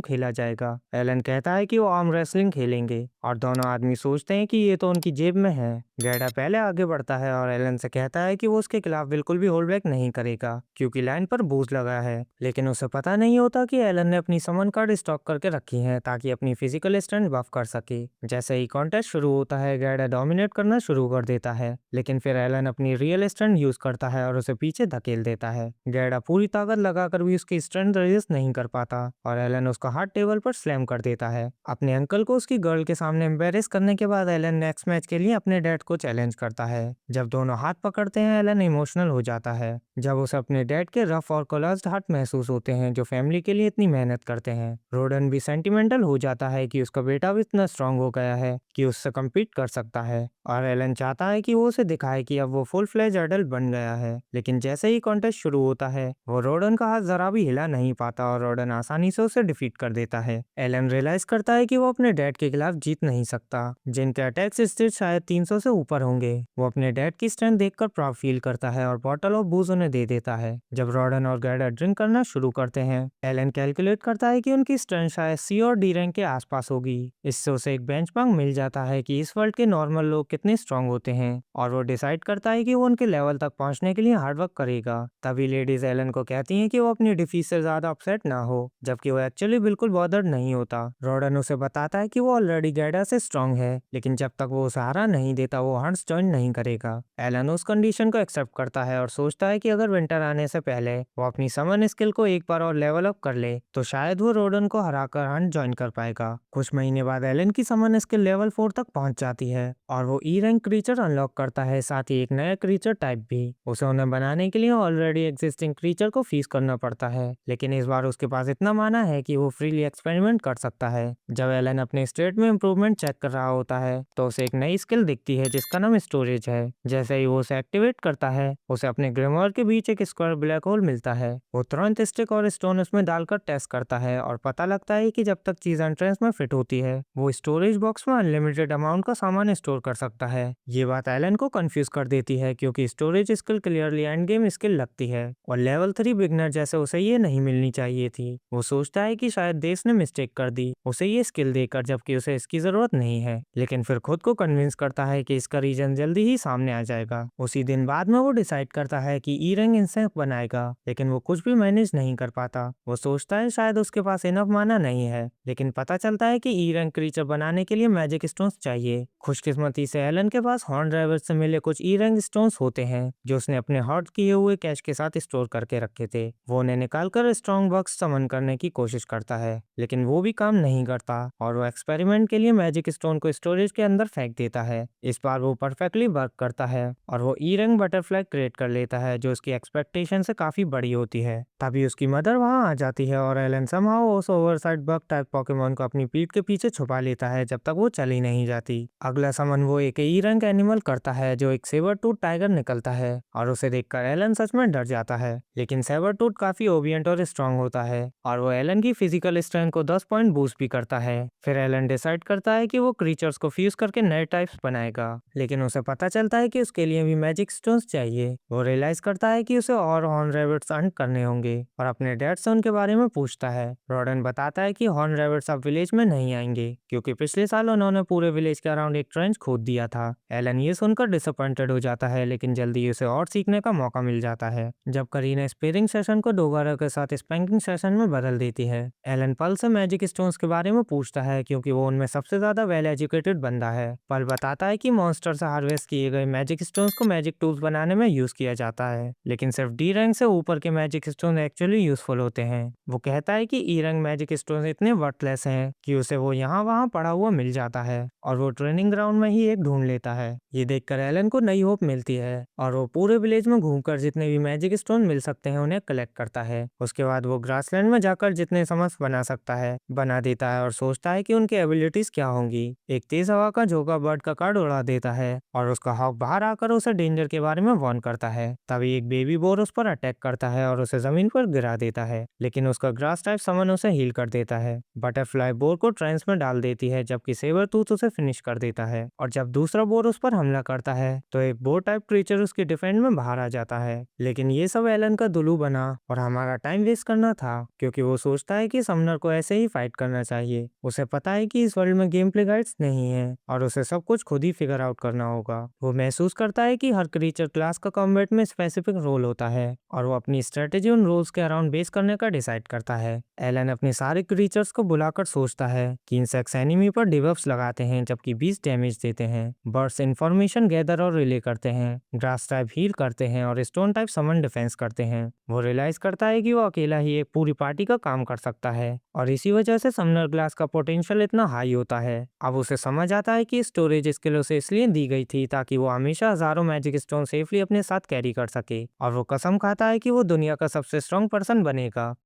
खेला जाएगा। एलन कहता है कि वो आर्म रेसलिंग खेलेंगे, और दोनों आदमी सोचते हैं कि ये तो उनकी जेब में है। गैडा पहले आगे बढ़ता है और एलन से कहता है कि वो उसके खिलाफ बिल्कुल भी होल्ड बैक नहीं करेगा, क्योंकि लाइन पर बूज लगा है। लेकिन उसे पता नहीं होता कि एलन ने अपनी समन कार्ड स्टॉक करके रखी है ताकि अपनी फिजिकल स्ट्रेंथ बफ कर सके। जैसे ही कॉन्टेस्ट शुरू होता है, गैडा डोमिनेट करना शुरू कर देता है, लेकिन फिर एलन अपनी रियल स्ट्रेंथ यूज करता है और उसे पीछे धकेल देता है। गैडा पूरी ताकत लगाकर भी उसकी स्ट्रेंथ रेजिस्ट नहीं कर पाता और एलन उसका हाथ टेबल पर स्लैम कर देता है। अपने अंकल को उसकी गर्ल के सामने एम्बेरेस करने के बाद एलन नेक्स्ट मैच के लिए अपने डैड को चैलेंज करता है। जब दोनों हाथ पकड़ते हैं, एलन इमोशनल हो जाता है जब उसे अपने डैड के रफ और कोलाज्ड हाथ महसूस होते हैं जो फैमिली के लिए इतनी मेहनत करते हैं। रोडन भी सेंटिमेंटल हो जाता है कि उसका बेटा भी इतना स्ट्रांग हो गया है कि उससे कम्पीट कर सकता है, और एलन चाहता है कि वो उसे दिखाए कि अब वो फुल फ्लेज एडल्ट बन गया है। लेकिन जैसे ही कॉन्टेस्ट शुरू होता है, वो रोडन का हाथ जरा भी हिला नहीं पाता और रोडन आसानी से उसे डिफीट कर देता है। एलन रियलाइज करता है कि वो अपने डैड के खिलाफ जीत नहीं सकता, जिनके अटैक्स स्टेट शायद 300 से ऊपर होंगे। वो अपने डैड की स्ट्रेंथ देखकर प्राउड फील करता है और बॉटल ऑफ बूज उन्हें दे देता है। जब रोडन और गैडा ड्रिंक करना शुरू करते हैं, एलन कैलकुलेट करता है कि उनकी स्ट्रेंथ शायद सी और डी रैंक के आसपास होगी। इससे उसे एक बेंचमार्क मिल जाता है कि इस वर्ल्ड के नॉर्मल लोग कितने स्ट्रांग होते हैं, और वो डिसाइड करता है कि वो उनके लेवल तक पहुंचने के लिए हार्डवर्क करेगा। तभी लेडीज एलन को कहती हैं कि वो अपनी डिफीट से ज्यादा अपसेट ना हो, जबकि वो एक्चुअली बिल्कुल बॉदर्ड नहीं होता। रोडन उसे बताता है कि वो ऑलरेडी गैडा से स्ट्रांग है, लेकिन जब तक वो उसे हरा नहीं देता वो हंट्स ज्वाइन नहीं करेगा। एलन उस कंडीशन को एक्सेप्ट करता है और सोचता है कि अगर विंटर आने से पहले वो अपनी समन स्किल को एक बार और लेवल अप कर ले तो शायद वो रोडन को हराकर हंट ज्वाइन कर पाएगा। कुछ महीने बाद एलन की समन स्किल लेवल 4 तक पहुंच जाती है और वो ई रैंक क्रीचर अनलॉक करता है, साथ ही एक नया क्रीचर टाइप भी। उसे उन्हें बनाने के लिए ऑलरेडी एग्जिस्टिंग क्रीचर को फीस करना पड़ता है, लेकिन इस बार उसके पास इतना माना है कि वो फ्रीली एक्सपेरिमेंट कर सकता है। जब एलन अपने स्टेट में इंप्रूवमेंट एनवायरनमेंट चेक कर रहा होता है तो उसे एक नई स्किल दिखती है जिसका नाम स्टोरेज है। जैसे ही वो उसे एक्टिवेट करता है उसे अपने ग्रिमोर के बीच एक स्क्वायर ब्लैक होल मिलता है। वो तुरंत स्टिक और स्टोन उसमें डालकर टेस्ट करता है और पता लगता है कि जब तक चीज एंट्रेंस में फिट होती है वो स्टोरेज बॉक्स में अनलिमिटेड अमाउंट का सामान स्टोर कर सकता है। ये बात एलन को कंफ्यूज कर देती है क्योंकि storage skill clearly end game skill लगती है और लेवल 3 बिगनर जैसे उसे ये नहीं मिलनी चाहिए थी। वो सोचता है कि शायद देश ने मिस्टेक कर दी उसे ये स्किल देकर, जबकि उसे इसकी जरूरत नहीं है, लेकिन फिर खुद को कन्विंस करता है कि इसका रीजन जल्दी ही सामने आ जाएगा। उसी दिन बाद में वो डिसाइड करता है कि ई रैंक इंसेंस बनाएगा, लेकिन वो कुछ भी मैनेज नहीं कर पाता। वो सोचता है शायद उसके पास इनफ माना नहीं है, लेकिन पता चलता है कि ई रैंक क्रीचर बनाने के लिए मैजिक स्टोन्स चाहिए। खुशकिस्मती से एलन के पास हॉर्न ड्राइवर से मिले कुछ ई रैंक स्टोन्स होते हैं जो उसने अपने हॉट किए हुए कैश के साथ स्टोर करके रखे थे। वो उन्हें निकालकर स्ट्रॉन्ग बॉक्स समन करने की कोशिश करता है, लेकिन वो भी काम नहीं करता और वो एक्सपेरिमेंट के लिए मैजिक स्टोन को स्टोरेज के अंदर फेंक देता है। इस बार वो परफेक्टली वर्क करता है और वो ई रैंक बटरफ्लाई क्रिएट कर लेता है जो उसकी एक्सपेक्टेशन से काफी बड़ी होती है। तभी उसकी मदर वहां आ जाती है और एलन समहाउ उस ओवरसाइड बग टाइप पोकेमोन को अपनी पीठ के पीछे छुपा लेता है जब तक वो चली नहीं जाती। अगला समन वो एक ई रैंक एनिमल करता है जो एक सेबर टूथ टाइगर निकलता है और उसे देखकर एलन सच में डर जाता है, लेकिन सेबर टूथ काफी ओबियंट और स्ट्रांग होता है और वो एलन की फिजिकल स्ट्रेंथ को 10 पॉइंट बूस्ट भी करता है। फिर एलन डिसाइड करता है कि वो क्रीचर्स को फ्यूज करके नए टाइप्स बनाएगा, लेकिन उसे पता चलता है कि उसके लिए भी मैजिक स्टोन्स चाहिए। वो रियलाइज करता है कि उसे और हॉर्न रैबिट्स अर्न करने होंगे और अपने डैड से उनके बारे में पूछता है। रॉडन बताता है कि हॉर्न रैबिट्स अब विलेज में नहीं आएंगे क्योंकि पिछले साल उन्होंने पूरे विलेज के अराउंड एक ट्रेंच खोद दिया था। एलन ये सुनकर डिसअपॉइंटेड हो जाता है, लेकिन जल्दी उसे और सीखने का मौका मिल जाता है जब करीना स्पेयरिंग सेशन को दोबारा के साथ स्पैंकिंग सेशन में बदल देती है। एलन पल से मैजिक स्टोन्स के बारे में पूछता है क्योंकि वो उनमें सबसे ज्यादा वेल एजुकेटेड बंदा है। पल बताता है कि मॉन्स्टर से हार्वेस्ट किए गए मैजिक स्टोन्स को मैजिक टूल्स बनाने में यूज किया जाता है, लेकिन सिर्फ डी रैंक से ऊपर के मैजिक स्टोन एक्चुअली यूजफुल होते हैं। वो कहता है कि ई रैंक मैजिक स्टोन इतने वर्थलेस हैं कि उसे वो यहाँ वहाँ पड़ा हुआ मिल जाता है और वो ट्रेनिंग ग्राउंड में ही एक ढूंढ लेता है। ये देखकर एलन को नई होप मिलती है और वो पूरे विलेज में घूमकर जितने भी मैजिक स्टोन मिल सकते हैं उन्हें कलेक्ट करता है। उसके बाद वो ग्रासलैंड में जाकर जितने समर्स बना सकता है बना देता है और सोचता है कि उनकी एबिलिटीज क्या होंगी। एक तेज हवा का झोंका बर्ड का कार्ड उड़ा देता है और उसका हॉक बाहर आकर उसे डेंजर के बारे में वार्न करता है। तभी एक बेबी बोर उस पर अटैक करता है और उसे जमीन पर गिरा देता है, लेकिन उसका ग्रास टाइप समन उसे हील कर देता है। बटरफ्लाई बोर को ट्रांस में डाल देती है जबकि सेबर टूथ उसे फिनिश कर देता है और जब दूसरा बोर उस पर हमला करता है तो एक बोर टाइप क्रीचर उसकी डिफेंस में बाहर आ जाता है। लेकिन ये सब एलन का दुलू बना और हमारा टाइम वेस्ट करना था क्योंकि वो सोचता है कि समनर को ऐसे ही फाइट करना चाहिए। उसे पता है कि इस वर्ल्ड में गेम प्ले गाइड्स नहीं है और उसे सब कुछ खुद ही फिगर आउट करना होगा। वो महसूस करता है कि हर क्रीचर क्लास का कॉम्बैट में स्पेसिफिक रोल होता है और वो अपनी स्ट्रेटेजी उन रोल्स के अराउंड बेस करने का डिसाइड करता है। एलन अपने सारे क्रीचर्स को बुलाकर सोचता है कि इंसेक्ट्स एनिमी पर डिबफ्स लगाते हैं जबकि बीस डैमेज देते हैं, बर्ड्स इंफॉर्मेशन गैदर और रिले करते हैं, ग्रास टाइप हील करते हैं और स्टोन टाइप समन डिफेंस करते हैं। वो रियलाइज करता है कि वो अकेला ही एक पूरी पार्टी का काम कर सकता है और इसी वजह से समनर ग्लास का पोटेंशियल इतना हाई होता है। अब उसे समझ आता है कि स्टोरेज स्किल उसे इसलिए दी गई थी ताकि वो हमेशा हजारों मैजिक स्टोन सेफली अपने साथ कैरी कर सके और वो कसम खाता है कि वो दुनिया का सबसे स्ट्रॉन्ग पर्सन बनेगा।